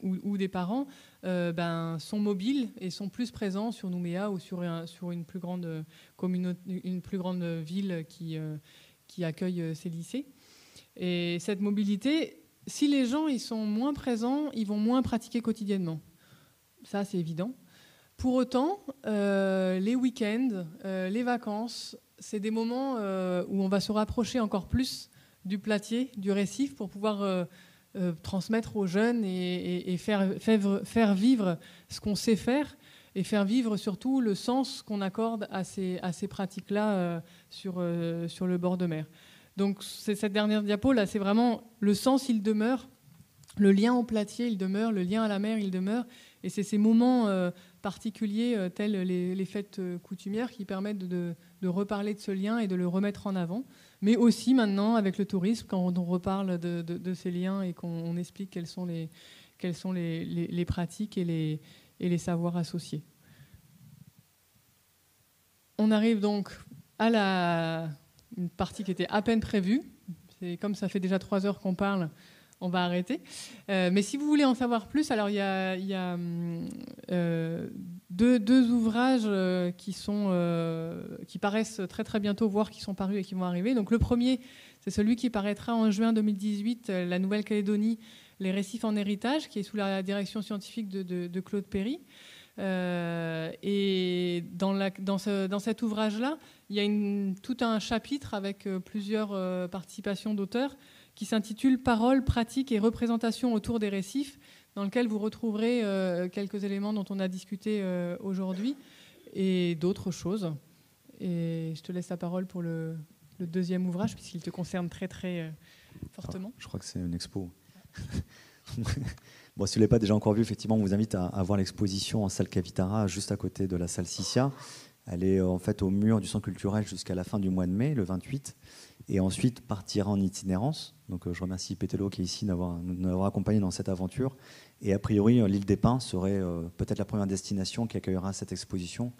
ou des parents, sont mobiles et sont plus présents sur Nouméa ou sur une plus grande communauté, une plus grande ville qui accueille ces lycées. Et cette mobilité, si les gens ils sont moins présents, ils vont moins pratiquer quotidiennement. Ça, c'est évident. Pour autant, les week-ends, les vacances, c'est des moments où on va se rapprocher encore plus du platier, du récif, pour pouvoir transmettre aux jeunes et faire vivre ce qu'on sait faire, et faire vivre surtout le sens qu'on accorde à ces pratiques-là sur le bord de mer. Donc cette dernière diapo, là, c'est vraiment le sens, il demeure, le lien au platier, il demeure, le lien à la mer, il demeure, et c'est ces moments particuliers tels les fêtes coutumières qui permettent de reparler de ce lien et de le remettre en avant, mais aussi maintenant avec le tourisme, quand on reparle de ces liens et qu'on explique quelles sont les pratiques et les savoirs associés. On arrive donc à une partie qui était à peine prévue. C'est comme ça fait déjà 3 heures qu'on parle, on va arrêter. Mais si vous voulez en savoir plus, alors il y a deux ouvrages qui paraissent très très bientôt, voire qui sont parus et qui vont arriver. Donc le premier, c'est celui qui paraîtra en juin 2018, La Nouvelle-Calédonie, les récifs en héritage, qui est sous la direction scientifique de Claude Perry. Et dans cet ouvrage-là, il y a tout un chapitre avec plusieurs participations d'auteurs qui s'intitule « Paroles, pratiques et représentations autour des récifs », dans lequel vous retrouverez quelques éléments dont on a discuté aujourd'hui et d'autres choses. Et je te laisse la parole pour le deuxième ouvrage, puisqu'il te concerne très très fortement.
Alors, je crois que c'est une expo. Bon, si vous ne l'avez pas déjà encore vu, effectivement, on vous invite à voir l'exposition en salle Cavitara, juste à côté de la salle Sissia. Elle est en fait au mur du centre culturel jusqu'à la fin du mois de mai, le 28, et ensuite partira en itinérance. Donc je remercie Pétello qui est ici de nous avoir accompagnés dans cette aventure. Et a priori, l'île des Pins serait peut-être la première destination qui accueillera cette exposition.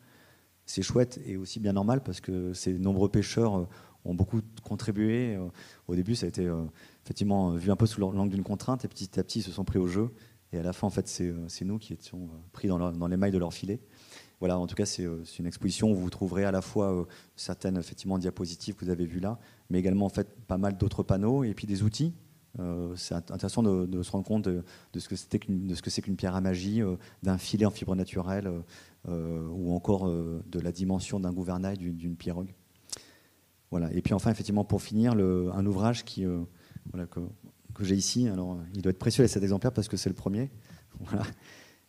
C'est chouette et aussi bien normal parce que ces nombreux pêcheurs ont beaucoup contribué. Au début, ça a été effectivement vu un peu sous l'angle d'une contrainte et petit à petit, ils se sont pris au jeu. Et à la fin, en fait, c'est nous qui étions pris dans les mailles de leur filet. Voilà, en tout cas, c'est une exposition où vous trouverez à la fois certaines effectivement diapositives que vous avez vues là, mais également en fait pas mal d'autres panneaux et puis des outils. C'est intéressant de se rendre compte de ce que c'est qu'une pierre à magie, d'un filet en fibre naturelle ou encore de la dimension d'un gouvernail, d'une pirogue. Voilà. Et puis enfin, effectivement, pour finir, un ouvrage que j'ai ici. Alors, il doit être précieux cet exemplaire parce que c'est le premier. Voilà.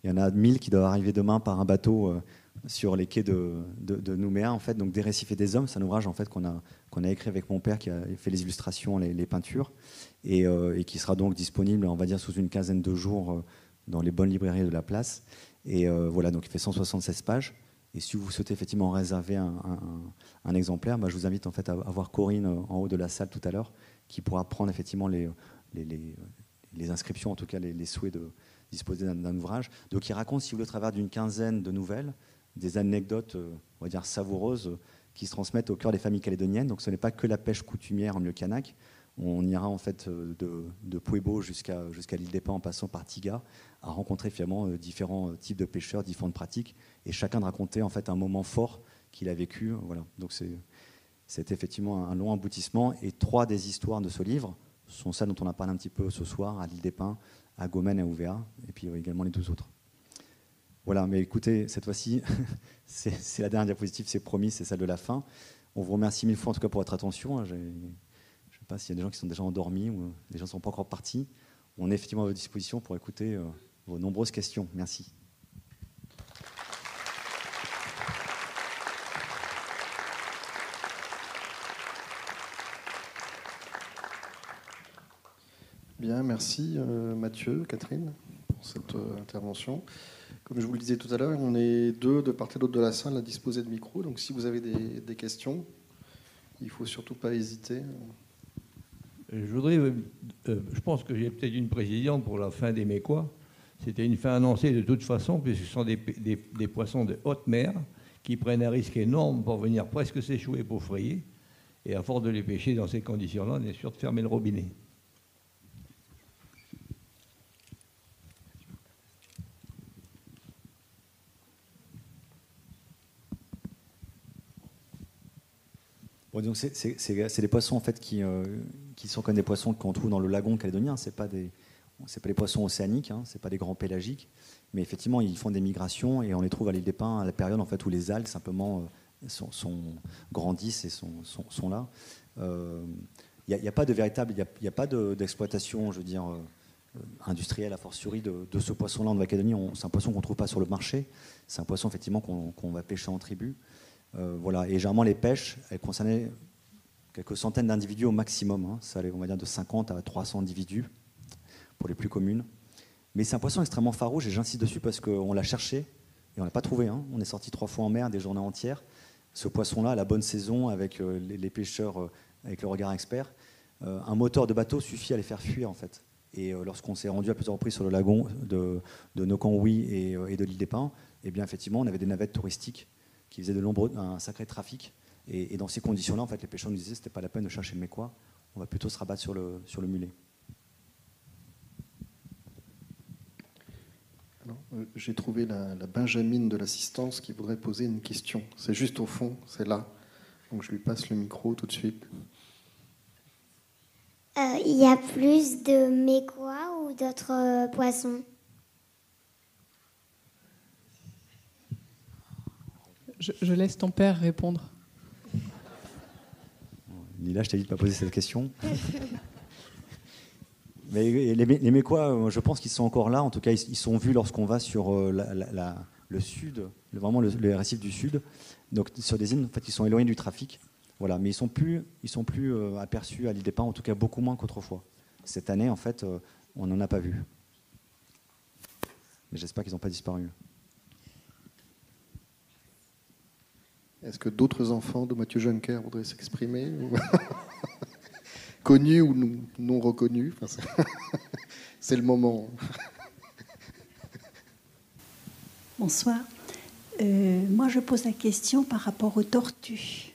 Il y en a 1000 qui doivent arriver demain par un bateau sur les quais de Nouméa, en fait. Donc, Des récifs et des hommes, c'est un ouvrage en fait, qu'on a écrit avec mon père qui a fait les illustrations, les peintures, et qui sera donc disponible, on va dire, sous une quinzaine de jours dans les bonnes librairies de la place. Et voilà, donc il fait 176 pages. Et si vous souhaitez effectivement réserver un exemplaire, je vous invite en fait à voir Corinne en haut de la salle tout à l'heure, qui pourra prendre effectivement les inscriptions, en tout cas les souhaits de disposer d'un ouvrage. Donc il raconte, si vous voulez, au travers d'une quinzaine de nouvelles, des anecdotes, on va dire, savoureuses, qui se transmettent au cœur des familles calédoniennes. Donc ce n'est pas que la pêche coutumière en milieu kanak. On ira en fait de Puebo jusqu'à l'île des Pins en passant par Tiga, à rencontrer finalement différents types de pêcheurs, différentes pratiques, et chacun de raconter en fait un moment fort qu'il a vécu. Voilà. Donc c'est effectivement un long aboutissement, et 3 des histoires de ce livre sont celles dont on a parlé un petit peu ce soir, à l'île des Pins, à Gomène et à Ouvéa, et puis également les 2 autres. Voilà, mais écoutez, cette fois-ci, c'est la dernière diapositive, c'est promis, c'est celle de la fin. On vous remercie 1000 fois en tout cas pour votre attention. Je ne sais pas s'il y a des gens qui sont déjà endormis ou des gens qui ne sont pas encore partis. On est effectivement à votre disposition pour écouter vos nombreuses questions. Merci.
Bien, merci Mathieu, Catherine, pour cette intervention. Comme je vous le disais tout à l'heure, on est 2 de part et d'autre de la salle à disposer de micros. Donc si vous avez des questions, il ne faut surtout pas hésiter.
Je pense que j'ai peut-être une précision pour la fin des Mécois. C'était une fin annoncée de toute façon, puisque ce sont des poissons de haute mer qui prennent un risque énorme pour venir presque s'échouer pour frayer. Et à force de les pêcher dans ces conditions-là, on est sûr de fermer le robinet.
Bon, donc c'est des poissons en fait qui qui sont comme des poissons qu'on trouve dans le lagon calédonien. C'est pas des poissons océaniques, hein, c'est pas des grands pélagiques, mais effectivement ils font des migrations et on les trouve à l'île des Pins à la période en fait où les algues simplement grandissent et sont là. Il n'y a pas de véritable, il n'y a pas d'exploitation, je veux dire, industrielle a fortiori de ce poisson-là en Nouvelle-Calédonie. C'est un poisson qu'on ne trouve pas sur le marché. C'est un poisson effectivement qu'on va pêcher en tribu. Voilà. Et généralement les pêches, elles concernaient quelques centaines d'individus au maximum. Hein. Ça allait, on va dire, de 50 à 300 individus pour les plus communes. Mais c'est un poisson extrêmement farouche et j'insiste dessus parce qu'on l'a cherché et on ne l'a pas trouvé. Hein. On est sorti 3 fois en mer, des journées entières. Ce poisson-là, à la bonne saison, avec les pêcheurs, avec le regard expert, un moteur de bateau suffit à les faire fuir en fait. Et lorsqu'on s'est rendu à plusieurs reprises sur le lagon de Nokanwi et de l'île des Pins, eh bien effectivement, on avait des navettes touristiques qui faisaient un sacré trafic. Et dans ces conditions-là, en fait, les pêcheurs nous disaient que ce n'était pas la peine de chercher le mécois, on va plutôt se rabattre sur le mulet.
J'ai trouvé la Benjamine de l'assistance qui voudrait poser une question. C'est juste au fond, c'est là. Donc je lui passe le micro tout de suite.
Il y a plus de mécois ou d'autres poissons?
Je laisse ton père répondre.
Lila, je t'ai dit de ne pas poser cette question. Mais les mécois, je pense qu'ils sont encore là. En tout cas, ils sont vus lorsqu'on va sur le sud, vraiment le récif du sud. Donc sur des îles, en fait, ils sont éloignés du trafic. Voilà, mais ils sont plus aperçus à l'île des Pins, en tout cas beaucoup moins qu'autrefois. Cette année, en fait, on n'en a pas vu. Mais j'espère qu'ils n'ont pas disparu.
Est-ce que d'autres enfants de Mathieu Juncker voudraient s'exprimer Connus ou non reconnus, enfin, c'est le moment.
Bonsoir. Moi, je pose la question par rapport aux tortues.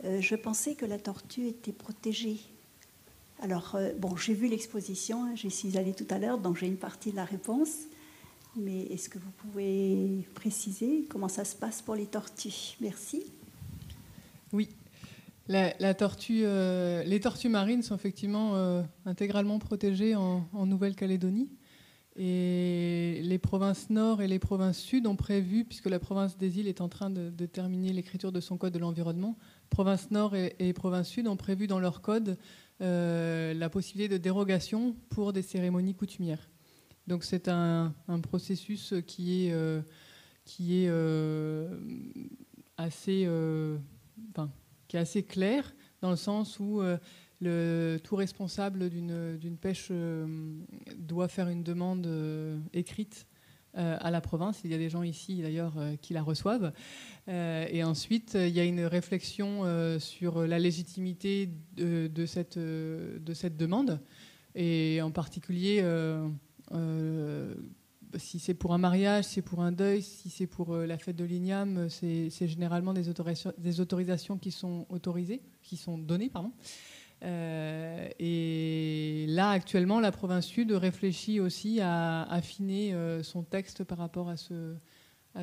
Je pensais que la tortue était protégée. Alors, j'ai vu l'exposition, hein, j'y suis allée tout à l'heure, donc j'ai une partie de la réponse. Mais est-ce que vous pouvez préciser comment ça se passe pour les tortues? Merci.
Oui. Les tortues marines sont effectivement intégralement protégées en Nouvelle-Calédonie. Et les provinces nord et les provinces sud ont prévu, puisque la province des îles est en train de terminer l'écriture de son code de l'environnement, province nord et province sud ont prévu dans leur code la possibilité de dérogation pour des cérémonies coutumières. Donc c'est un processus qui est assez clair, dans le sens où tout responsable d'une pêche doit faire une demande écrite à la province. Il y a des gens ici d'ailleurs qui la reçoivent. Et ensuite, il y a une réflexion sur la légitimité de cette demande. Et en particulier, si c'est pour un mariage, si c'est pour un deuil, si c'est pour la fête de l'Igname, c'est généralement des autorisations qui sont données. Et là, actuellement, la province sud réfléchit aussi à affiner son texte par rapport à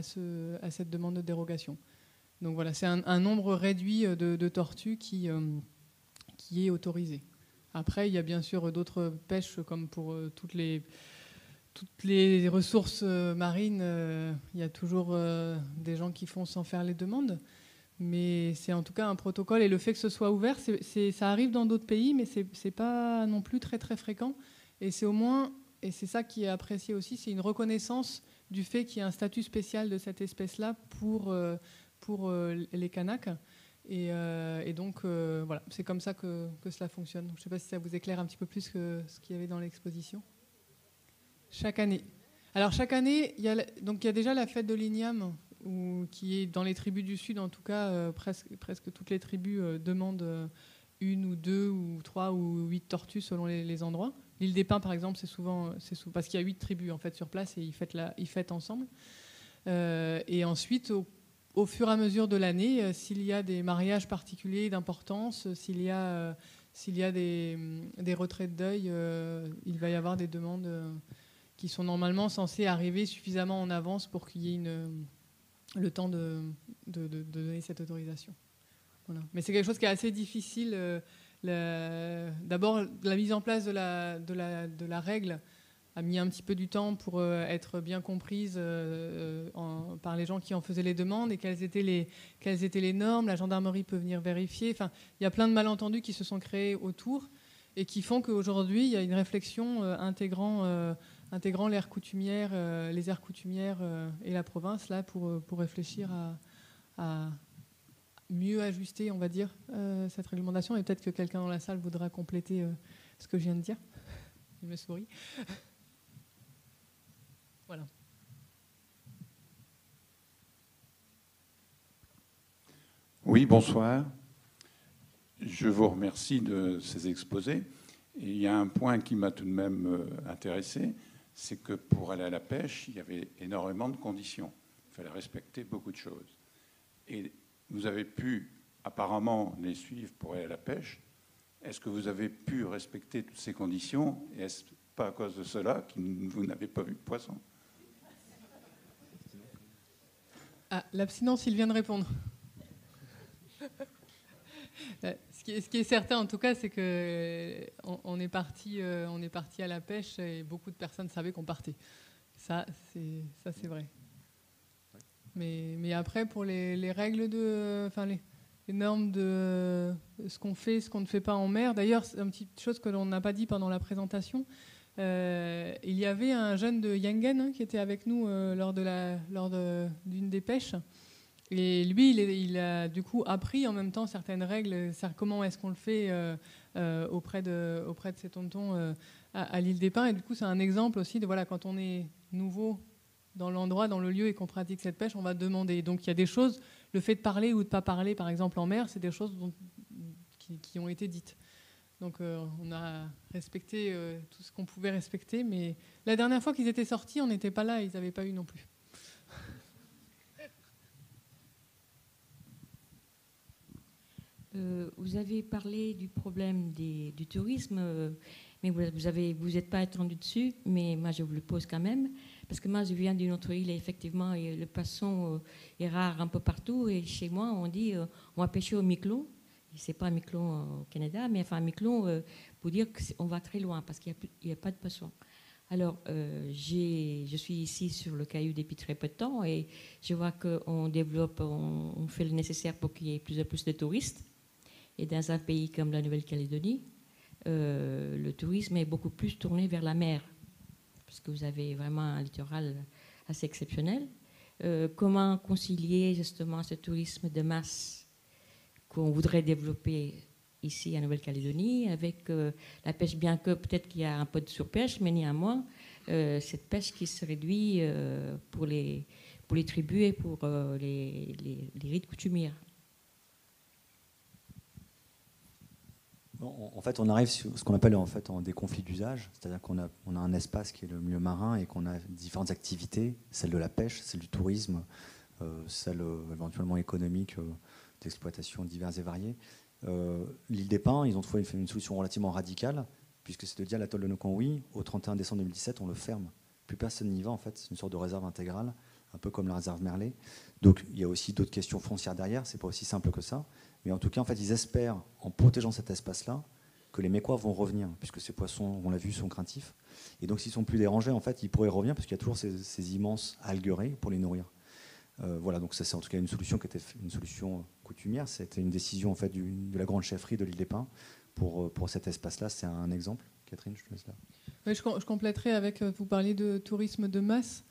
cette demande de dérogation. Donc voilà, c'est un nombre réduit de tortues qui est autorisé. Après, il y a bien sûr d'autres pêches, comme pour toutes les ressources marines, il y a toujours des gens qui font sans faire les demandes. Mais c'est en tout cas un protocole. Et le fait que ce soit ouvert, ça arrive dans d'autres pays, mais ce n'est pas non plus très, très fréquent. Et c'est au moins, et c'est ça qui est apprécié aussi, c'est une reconnaissance du fait qu'il y a un statut spécial de cette espèce-là pour les Kanaks. Et donc, voilà, c'est comme ça que cela fonctionne. Je ne sais pas si ça vous éclaire un petit peu plus que ce qu'il y avait dans l'exposition. Chaque année. Alors, chaque année, il y a déjà la fête de l'Igname, qui est dans les tribus du Sud, en tout cas, presque toutes les tribus demandent une ou deux ou trois ou 8 tortues selon les endroits. L'île des Pins, par exemple, c'est souvent parce qu'il y a 8 tribus en fait sur place et ils fêtent ensemble. Et ensuite, au fur et à mesure de l'année, s'il y a des mariages particuliers d'importance, s'il y a des retraits de deuil, il va y avoir des demandes qui sont normalement censées arriver suffisamment en avance pour qu'il y ait le temps de donner cette autorisation. Voilà. Mais c'est quelque chose qui est assez difficile. D'abord, la mise en place de la règle a mis un petit peu du temps pour être bien comprise par les gens qui en faisaient les demandes, et quelles étaient les normes. La gendarmerie peut venir vérifier. Enfin, il y a plein de malentendus qui se sont créés autour et qui font qu'aujourd'hui, il y a une réflexion intégrant l'aire coutumière, les aires coutumières et la province là pour réfléchir à mieux ajuster, on va dire, cette réglementation. Et peut-être que quelqu'un dans la salle voudra compléter ce que je viens de dire. Il me sourit. Voilà.
Oui, bonsoir. Je vous remercie de ces exposés. Et il y a un point qui m'a tout de même intéressé, c'est que pour aller à la pêche, il y avait énormément de conditions. Il fallait respecter beaucoup de choses. Et vous avez pu apparemment les suivre pour aller à la pêche. Est-ce que vous avez pu respecter toutes ces conditions? Et est-ce pas à cause de cela que vous n'avez pas vu de poisson?
Ah, l'abstinence, il vient de répondre. Ce qui est certain, en tout cas, c'est qu'on est parti à la pêche et beaucoup de personnes savaient qu'on partait. Ça, c'est vrai. Mais après, pour les règles les normes de ce qu'on fait, ce qu'on ne fait pas en mer. D'ailleurs, c'est une petite chose que l'on n'a pas dit pendant la présentation. Il y avait un jeune de Yangen qui était avec nous lors d'une des pêches. Et lui, il a du coup appris en même temps certaines règles, comment est-ce qu'on le fait auprès de ses tontons à l'île des Pins. Et du coup, c'est un exemple aussi de quand on est nouveau dans l'endroit, dans le lieu, et qu'on pratique cette pêche, on va demander. Donc il y a des choses, le fait de parler ou de ne pas parler, par exemple en mer, c'est des choses qui ont été dites. Donc on a respecté tout ce qu'on pouvait respecter, mais la dernière fois qu'ils étaient sortis, on n'était pas là, ils n'avaient pas eu non plus.
Vous avez parlé du problème du tourisme, mais vous n'êtes pas attendu dessus, mais moi je vous le pose quand même, parce que moi je viens d'une autre île et effectivement le poisson est rare un peu partout, et chez moi on dit on va pêcher au Miquelon. C'est pas un Miquelon au Canada, mais enfin un Miquelon pour dire qu'on va très loin parce qu'il n'y a pas de poisson. Alors, je suis ici sur le Caillou depuis très peu de temps et je vois qu'on développe, on fait le nécessaire pour qu'il y ait plus en plus de touristes. Et dans un pays comme la Nouvelle-Calédonie, le tourisme est beaucoup plus tourné vers la mer, parce que vous avez vraiment un littoral assez exceptionnel. Comment concilier justement ce tourisme de masse qu'on voudrait développer ici en Nouvelle-Calédonie avec la pêche, bien que peut-être qu'il y a un peu de surpêche, mais néanmoins, cette pêche qui se réduit pour les tribus et pour les rites coutumières.
En fait, on arrive sur ce qu'on appelle des conflits d'usage, c'est-à-dire qu'on a un espace qui est le milieu marin et qu'on a différentes activités, celle de la pêche, celle du tourisme, celle éventuellement économique, d'exploitation diverses et variées. L'île des Pins, ils ont trouvé une solution relativement radicale, puisque c'est de dire l'atoll de Nokonwi, au 31 décembre 2017, on le ferme. Plus personne n'y va, en fait, c'est une sorte de réserve intégrale, un peu comme la réserve Merlet. Donc il y a aussi d'autres questions foncières derrière, c'est pas aussi simple que ça. Mais en tout cas, en fait, ils espèrent, en protégeant cet espace-là, que les Mécois vont revenir, puisque ces poissons, on l'a vu, sont craintifs. Et donc s'ils sont plus dérangés, en fait, ils pourraient revenir, parce qu'il y a toujours ces immenses alguerets pour les nourrir. Voilà, donc ça c'est en tout cas une solution qui était une solution coutumière. C'était une décision en fait de la grande chefferie de l'île des Pins pour cet espace-là. C'est un exemple. Catherine, je te laisse là.
Oui, je compléterai avec, vous parliez de tourisme de masse.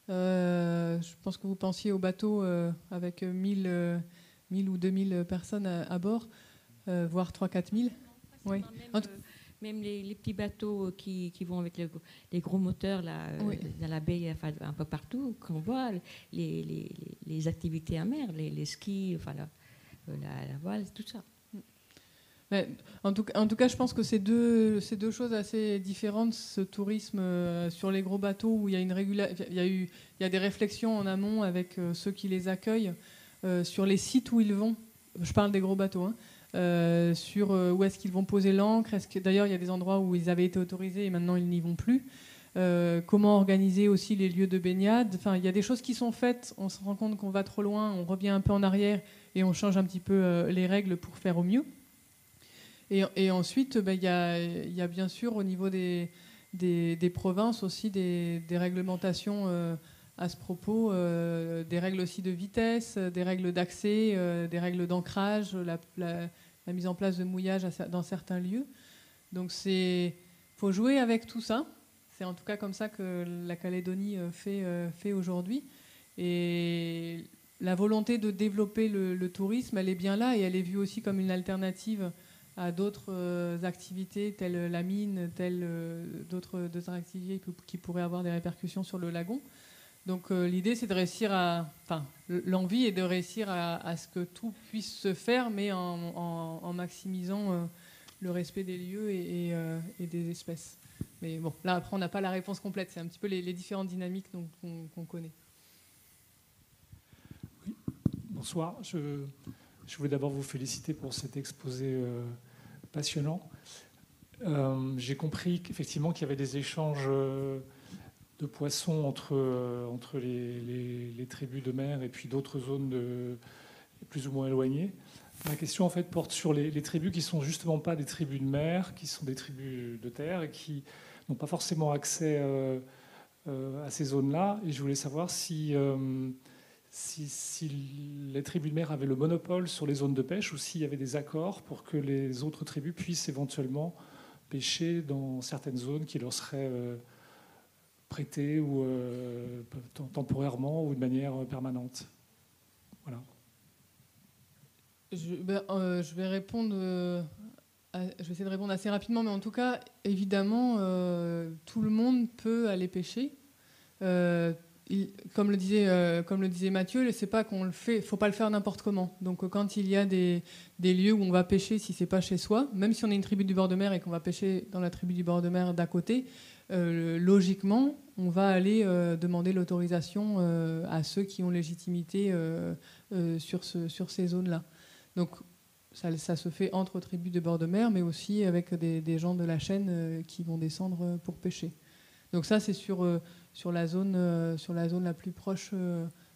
Je pense que vous pensiez au bateau avec 1000 ou 2000 personnes à bord, voire 3-4 000. Oui.
Même les petits bateaux qui vont avec les gros moteurs là, oui, dans la baie, enfin, un peu partout, qu'on voit les activités en mer, les skis, enfin, la voile, tout ça.
Mais en tout cas, je pense que c'est deux choses assez différentes. Ce tourisme sur les gros bateaux où il y a des réflexions en amont avec ceux qui les accueillent sur les sites où ils vont. Je parle des gros bateaux. Sur où est-ce qu'ils vont poser l'ancre. D'ailleurs, il y a des endroits où ils avaient été autorisés et maintenant ils n'y vont plus. Comment organiser aussi les lieux de baignade. Enfin, il y a des choses qui sont faites. On se rend compte qu'on va trop loin, on revient un peu en arrière et on change un petit peu les règles pour faire au mieux. Et ensuite, il y a bien sûr au niveau des provinces aussi des réglementations à ce propos, des règles aussi de vitesse, des règles d'accès, des règles d'ancrage, la mise en place de mouillage dans certains lieux. Donc faut jouer avec tout ça. C'est en tout cas comme ça que la Calédonie fait aujourd'hui. Et la volonté de développer le tourisme, elle est bien là et elle est vue aussi comme une alternative à d'autres activités telles la mine, telles d'autres activités qui pourraient avoir des répercussions sur le lagon. Donc l'idée, c'est de réussir l'envie est de réussir à ce que tout puisse se faire, mais en maximisant le respect des lieux et des espèces. Mais bon, là, après, on n'a pas la réponse complète. C'est un petit peu les différentes dynamiques qu'on connaît.
Oui. Bonsoir. Je voulais d'abord vous féliciter pour cet exposé passionnant. J'ai compris qu'effectivement qu'il y avait des échanges de poissons entre les tribus de mer et puis d'autres zones plus ou moins éloignées. Ma question en fait porte sur les tribus qui sont justement pas des tribus de mer, qui sont des tribus de terre et qui n'ont pas forcément accès à ces zones-là. Et je voulais savoir si les tribus de mer avaient le monopole sur les zones de pêche ou s'il y avait des accords pour que les autres tribus puissent éventuellement pêcher dans certaines zones qui leur seraient prêtées ou temporairement ou de manière permanente. Voilà.
Je vais répondre. Je vais essayer de répondre assez rapidement, mais en tout cas, évidemment, tout le monde peut aller pêcher. Comme le disait Mathieu, c'est pas qu'on le fait. Faut pas le faire n'importe comment. Donc, quand il y a des lieux où on va pêcher, si c'est pas chez soi, même si on est une tribu du bord de mer et qu'on va pêcher dans la tribu du bord de mer d'à côté, logiquement, on va aller demander l'autorisation à ceux qui ont légitimité sur ces zones-là. Donc, ça se fait entre tribus de bord de mer, mais aussi avec des gens de la chaîne qui vont descendre pour pêcher. Donc ça, c'est sur la zone la plus proche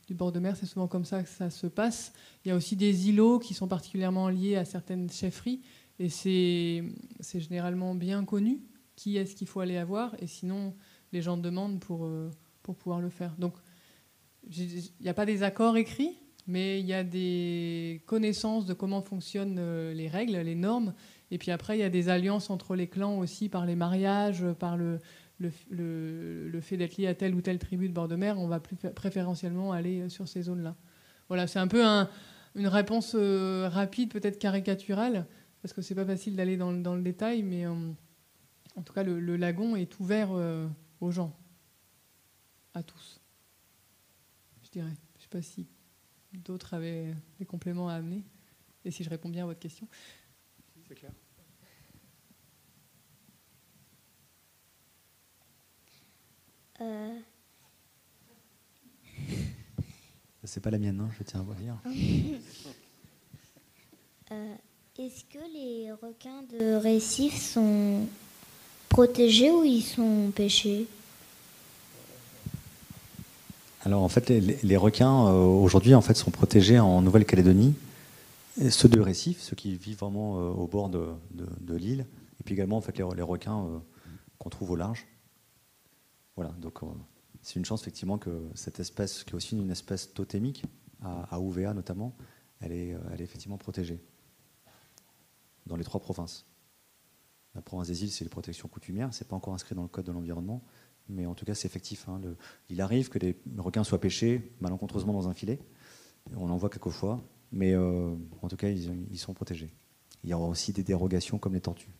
du bord de mer. C'est souvent comme ça que ça se passe. Il y a aussi des îlots qui sont particulièrement liés à certaines chefferies, et c'est généralement bien connu qui est-ce qu'il faut aller avoir, et sinon, les gens demandent pour pouvoir le faire. Donc, il n'y a pas des accords écrits, mais il y a des connaissances de comment fonctionnent les règles, les normes. Et puis après, il y a des alliances entre les clans aussi, par les mariages, par le fait d'être lié à telle ou telle tribu de bord de mer. On va plus préférentiellement aller sur ces zones-là. Voilà, c'est un peu une réponse rapide, peut-être caricaturale, parce que c'est pas facile d'aller dans le détail, mais en tout cas, le lagon est ouvert aux gens, à tous, je dirais. Je sais pas si d'autres avaient des compléments à amener, et si je réponds bien à votre question.
C'est clair.
C'est pas la mienne, hein, je tiens à vous dire.
Est-ce que les requins de récif sont protégés ou ils sont pêchés ?
Alors en fait, les requins aujourd'hui en fait sont protégés en Nouvelle-Calédonie. Et ceux de récif, ceux qui vivent vraiment au bord de l'île, et puis également en fait les requins qu'on trouve au large. Voilà, donc c'est une chance effectivement que cette espèce, qui est aussi une espèce totémique, à UVA notamment, elle est effectivement protégée dans les 3 provinces. La province des îles, c'est les protections coutumières, c'est pas encore inscrit dans le code de l'environnement, mais en tout cas c'est effectif. Hein. Il arrive que les requins soient pêchés malencontreusement dans un filet, on en voit quelquefois, mais en tout cas ils sont protégés. Il y aura aussi des dérogations comme les tortues.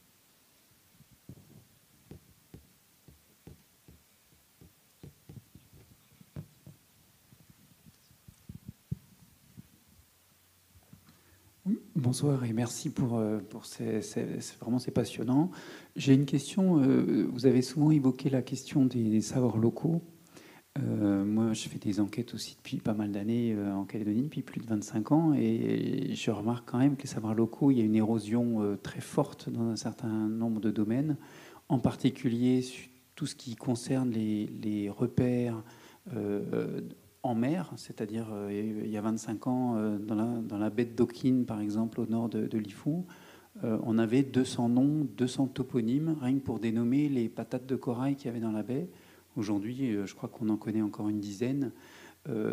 Bonsoir et merci pour vraiment c'est passionnant. J'ai une question. Vous avez souvent évoqué la question des savoirs locaux. Moi, je fais des enquêtes aussi depuis pas mal d'années en Calédonie, depuis plus de 25 ans, et je remarque quand même que les savoirs locaux, il y a une érosion très forte dans un certain nombre de domaines, en particulier tout ce qui concerne les repères en mer, c'est-à-dire il y a 25 ans, dans la baie de Dokin, par exemple, au nord de Lifou, on avait 200 noms, 200 toponymes, rien que pour dénommer les patates de corail qu'il y avait dans la baie. Aujourd'hui, je crois qu'on en connaît encore une dizaine.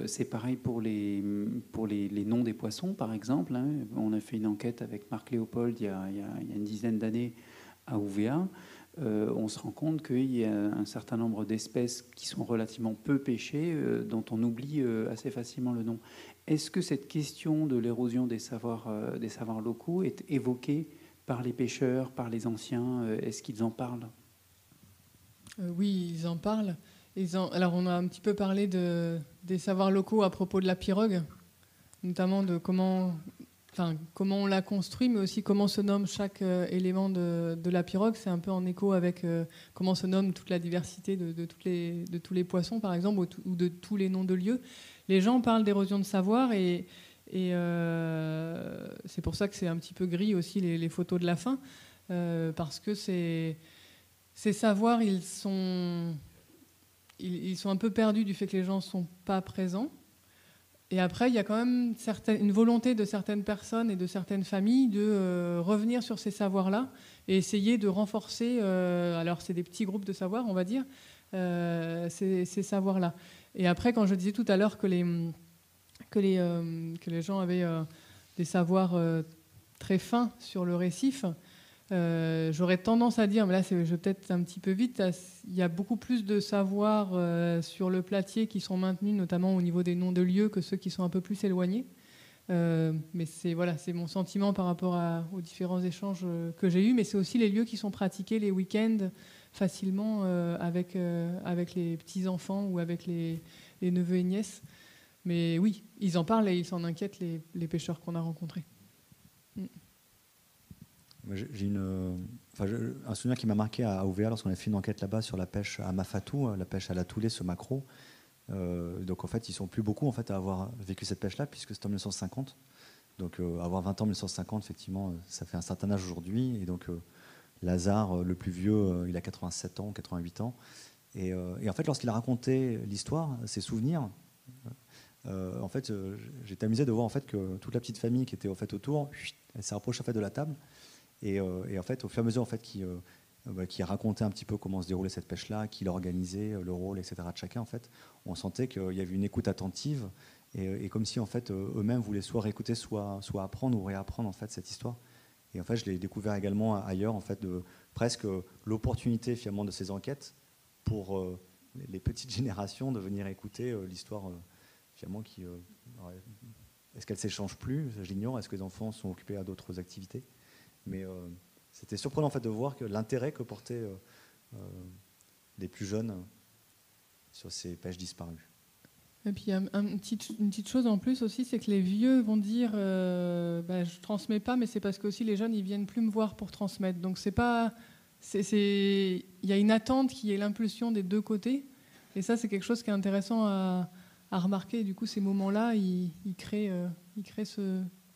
C'est pareil pour les noms des poissons, par exemple. Hein. On a fait une enquête avec Marc Léopold il y a une dizaine d'années à Ouvéa. On se rend compte qu'il y a un certain nombre d'espèces qui sont relativement peu pêchées, dont on oublie assez facilement le nom. Est-ce que cette question de l'érosion des savoirs locaux est évoquée par les pêcheurs, par les anciens? Est-ce qu'ils en parlent?
Oui, ils en parlent. Alors, on a un petit peu parlé des savoirs locaux à propos de la pirogue, notamment de comment on l'a construit, mais aussi comment se nomme chaque élément de la pirogue. C'est un peu en écho avec comment se nomme toute la diversité de tous les poissons, par exemple, ou de tous les noms de lieux. Les gens parlent d'érosion de savoir et c'est pour ça que c'est un petit peu gris aussi les photos de la fin, parce que ces savoirs, ils sont un peu perdus du fait que les gens ne sont pas présents. Et après, il y a quand même une volonté de certaines personnes et de certaines familles de revenir sur ces savoirs-là et essayer de renforcer, alors c'est des petits groupes de savoirs, on va dire, ces savoirs-là. Et après, quand je disais tout à l'heure que les gens avaient des savoirs très fins sur le récif, j'aurais tendance à dire, mais là je vais peut-être un petit peu vite, il y a beaucoup plus de savoirs sur le platier qui sont maintenus, notamment au niveau des noms de lieux, que ceux qui sont un peu plus éloignés. Mais c'est mon sentiment par rapport aux différents échanges que j'ai eus, mais c'est aussi les lieux qui sont pratiqués les week-ends facilement avec les petits-enfants ou avec les neveux et nièces. Mais oui, ils en parlent et ils s'en inquiètent, les pêcheurs qu'on a rencontrés.
J'ai un souvenir qui m'a marqué à Ouvéa lorsqu'on a fait une enquête là-bas sur la pêche à Mafatou, la pêche à la Toulée, ce maquereau. Donc en fait, ils sont plus beaucoup en fait à avoir vécu cette pêche-là, puisque c'est en 1950. Donc avoir 20 ans en 1950, effectivement, ça fait un certain âge aujourd'hui. Et donc Lazare, le plus vieux, il a 87 ans, 88 ans. Et en fait, lorsqu'il a raconté l'histoire, ses souvenirs, en fait, j'étais amusé de voir en fait que toute la petite famille qui était en fait autour, elle s'est rapprochée en fait de la table. Et en fait, au fur et à mesure en fait, qui racontait un petit peu comment se déroulait cette pêche-là, qui l'organisait, le rôle, etc. de chacun, en fait, on sentait qu'il y avait une écoute attentive et comme si en fait eux-mêmes voulaient soit réécouter, soit apprendre ou réapprendre en fait cette histoire. Et en fait, je l'ai découvert également ailleurs, en fait, de presque l'opportunité finalement de ces enquêtes pour les petites générations de venir écouter l'histoire finalement qui. Est-ce qu'elle s'échange plus? Je l'ignore. Est-ce que les enfants sont occupés à d'autres activités? Mais c'était surprenant en fait de voir que l'intérêt que portaient les plus jeunes sur ces pêches disparues.
Et puis il y a une petite chose en plus aussi, c'est que les vieux vont dire je transmets pas, mais c'est parce que aussi les jeunes ils viennent plus me voir pour transmettre. Donc il y a une attente qui est l'impulsion des deux côtés. Et ça c'est quelque chose qui est intéressant à remarquer. Et du coup ces moments-là ils créent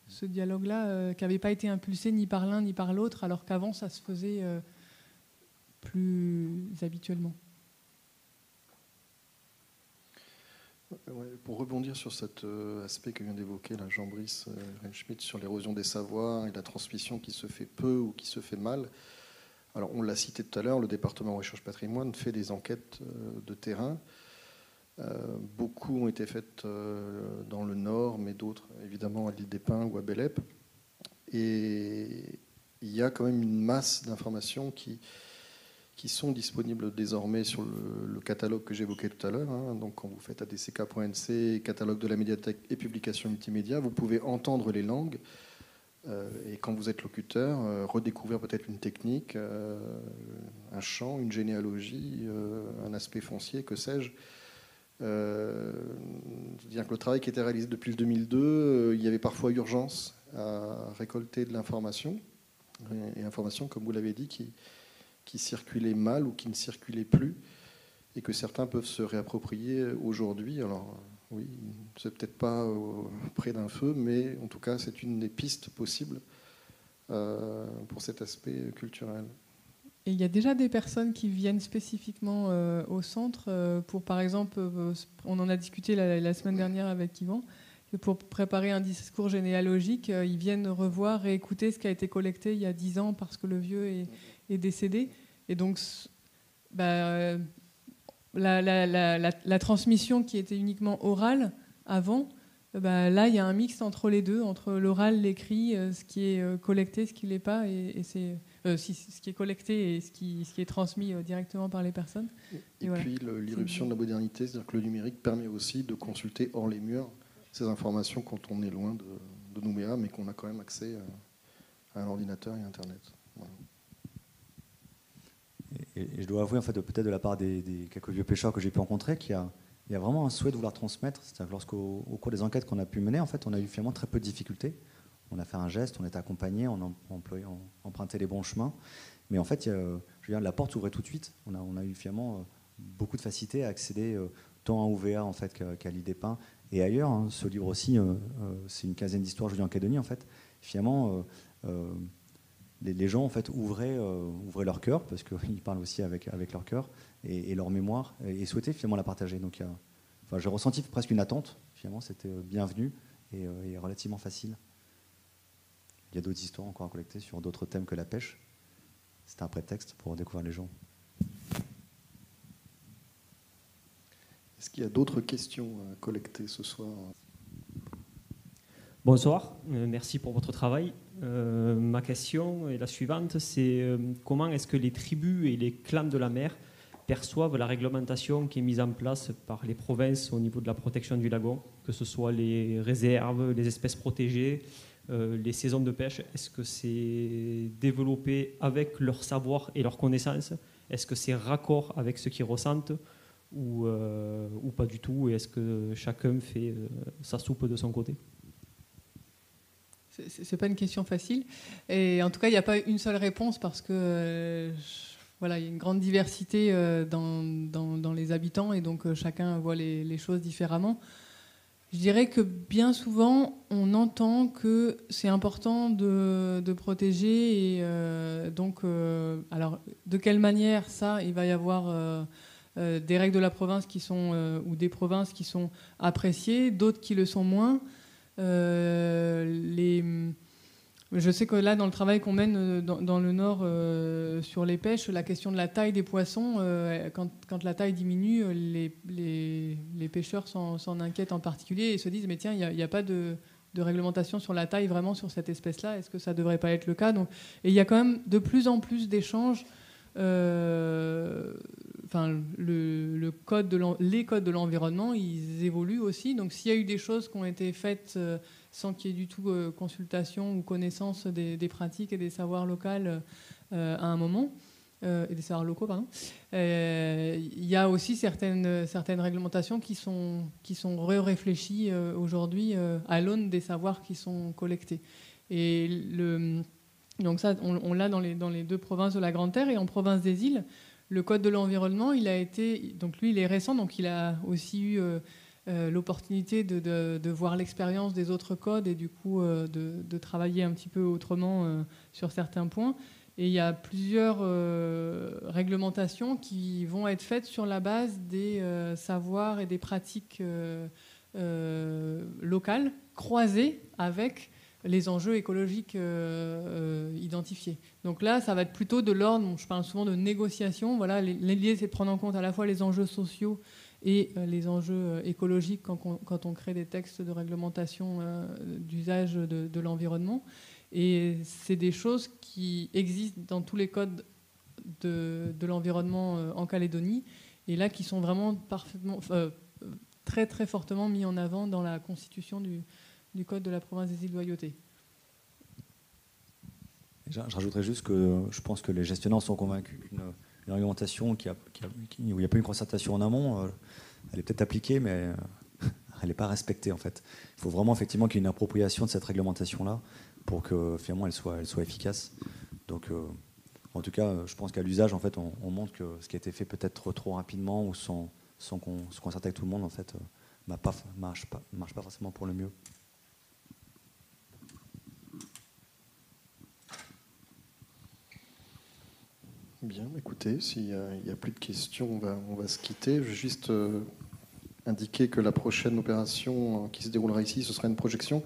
ce dialogue-là qui n'avait pas été impulsé ni par l'un ni par l'autre, alors qu'avant ça se faisait plus habituellement.
Ouais, pour rebondir sur cet aspect que vient d'évoquer Jean-Brice Reinschmidt sur l'érosion des savoirs et la transmission qui se fait peu ou qui se fait mal. Alors on l'a cité tout à l'heure, le département Recherche Patrimoine fait des enquêtes de terrain. Beaucoup ont été faites dans le Nord, mais d'autres évidemment à l'île des Pins ou à Bélep. Et il y a quand même une masse d'informations qui sont disponibles désormais sur le catalogue que j'évoquais tout à l'heure. Hein. Donc quand vous faites adck.nc, catalogue de la médiathèque et publications multimédia, vous pouvez entendre les langues. Et quand vous êtes locuteur, redécouvrir peut-être une technique, un chant, une généalogie, un aspect foncier, que sais-je. C'est-à-dire que le travail qui était réalisé depuis le 2002, il y avait parfois urgence à récolter de l'information, et information, comme vous l'avez dit, qui circulait mal ou qui ne circulait plus, et que certains peuvent se réapproprier aujourd'hui. Alors oui, c'est peut-être pas près d'un feu, mais en tout cas c'est une des pistes possibles pour cet aspect culturel.
Et il y a déjà des personnes qui viennent spécifiquement au centre pour, par exemple, on en a discuté la semaine dernière avec Yvan, il y a que pour préparer un discours généalogique, ils viennent revoir et écouter ce qui a été collecté il y a 10 ans parce que le vieux est décédé. Et donc, la transmission qui était uniquement orale avant, là, il y a un mix entre les deux, entre l'oral, l'écrit, ce qui est collecté, ce qui ne l'est pas, ce qui est collecté et ce qui est transmis directement par les personnes.
Et voilà. Puis l'irruption de la modernité, c'est-à-dire que le numérique permet aussi de consulter hors les murs ces informations quand on est loin de Nouméa, mais qu'on a quand même accès à un ordinateur et à Internet. Voilà.
Et je dois avouer, en fait, peut-être de la part des quelques vieux pêcheurs que j'ai pu rencontrer, qu'il y a vraiment un souhait de vouloir transmettre. C'est-à-dire que lorsqu'au cours des enquêtes qu'on a pu mener, en fait, on a eu finalement très peu de difficultés. On a fait un geste, on était accompagné, on empruntait les bons chemins. Mais en fait, je veux dire, la porte s'ouvrait tout de suite. On a eu finalement beaucoup de facilité à accéder tant à OVA en fait, qu'à l'île des Pins et ailleurs. Hein. Ce livre aussi, c'est une quinzaine d'histoires Julien Cadenis. En fait, finalement, les gens en fait ouvraient leur cœur parce qu'ils parlent aussi avec leur cœur et leur mémoire et souhaitaient finalement la partager. Donc, j'ai ressenti presque une attente. Finalement, c'était bienvenu et relativement facile. Il y a d'autres histoires encore à collecter sur d'autres thèmes que la pêche. C'est un prétexte pour découvrir les gens.
Est-ce qu'il y a d'autres questions à collecter ce soir ?
Bonsoir, merci pour votre travail. Ma question est la suivante, c'est comment est-ce que les tribus et les clans de la mer perçoivent la réglementation qui est mise en place par les provinces au niveau de la protection du lagon, que ce soit les réserves, les espèces protégées, les saisons de pêche. Est-ce que c'est développé avec leur savoir et leur connaissance? Est-ce que c'est raccord avec ce qu'ils ressentent ou pas du tout? Et est-ce que chacun fait sa soupe de son côté?
C'est pas une question facile. Et en tout cas, il n'y a pas une seule réponse parce que voilà, il y a une grande diversité dans les habitants et donc chacun voit les choses différemment. Je dirais que bien souvent, on entend que c'est important de protéger et donc, alors de quelle manière ça, il va y avoir des règles de la province qui sont ou des provinces qui sont appréciées, d'autres qui le sont moins. Je sais que là, dans le travail qu'on mène dans le Nord sur les pêches, la question de la taille des poissons, quand la taille diminue, les pêcheurs s'en inquiètent en particulier et se disent mais tiens, il n'y a pas de réglementation sur la taille vraiment sur cette espèce-là, est-ce que ça ne devrait pas être le cas? Donc, et il y a quand même de plus en plus d'échanges. Les codes de l'environnement, ils évoluent aussi. Donc s'il y a eu des choses qui ont été faites sans qu'il y ait du tout consultation ou connaissance des pratiques et des savoirs locaux à un moment, et des savoirs locaux, pardon, il y a aussi certaines réglementations qui sont réfléchies aujourd'hui à l'aune des savoirs qui sont collectés. Et donc ça, on l'a dans les deux provinces de la Grande Terre et en province des îles. Le code de l'environnement, il est récent, donc il a aussi eu l'opportunité de voir l'expérience des autres codes et du coup de travailler un petit peu autrement sur certains points. Et il y a plusieurs réglementations qui vont être faites sur la base des savoirs et des pratiques locales croisées avec les enjeux écologiques identifiés. Donc là, ça va être plutôt de l'ordre, je parle souvent de négociation. Voilà, l'idée, c'est de prendre en compte à la fois les enjeux sociaux et les enjeux écologiques quand on crée des textes de réglementation d'usage de l'environnement. Et c'est des choses qui existent dans tous les codes de l'environnement en Calédonie, et là, qui sont vraiment parfaitement, très, très fortement mis en avant dans la constitution du code de la province des îles Loyauté.
Je rajouterais juste que je pense que les gestionnaires sont convaincus qu'une réglementation où il n'y a pas une concertation en amont, elle est peut-être appliquée, mais elle n'est pas respectée en fait. Il faut vraiment effectivement qu'il y ait une appropriation de cette réglementation-là pour que finalement elle soit efficace. Donc, en tout cas, je pense qu'à l'usage, en fait, on montre que ce qui a été fait peut-être trop rapidement ou sans qu'on se concerte avec tout le monde, en fait, marche pas forcément pour le mieux.
Bien, écoutez, s'il n'y a plus de questions, on va se quitter. Je vais juste indiqué que la prochaine opération qui se déroulera ici, ce sera une projection.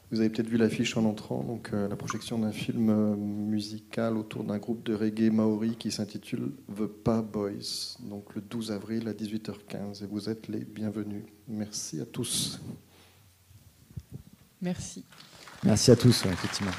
Vous avez peut-être vu l'affiche en entrant, donc la projection d'un film musical autour d'un groupe de reggae maori qui s'intitule The Pa Boys, donc le 12 avril à 18h15. Et vous êtes les bienvenus. Merci à tous.
Merci.
Merci à tous, effectivement.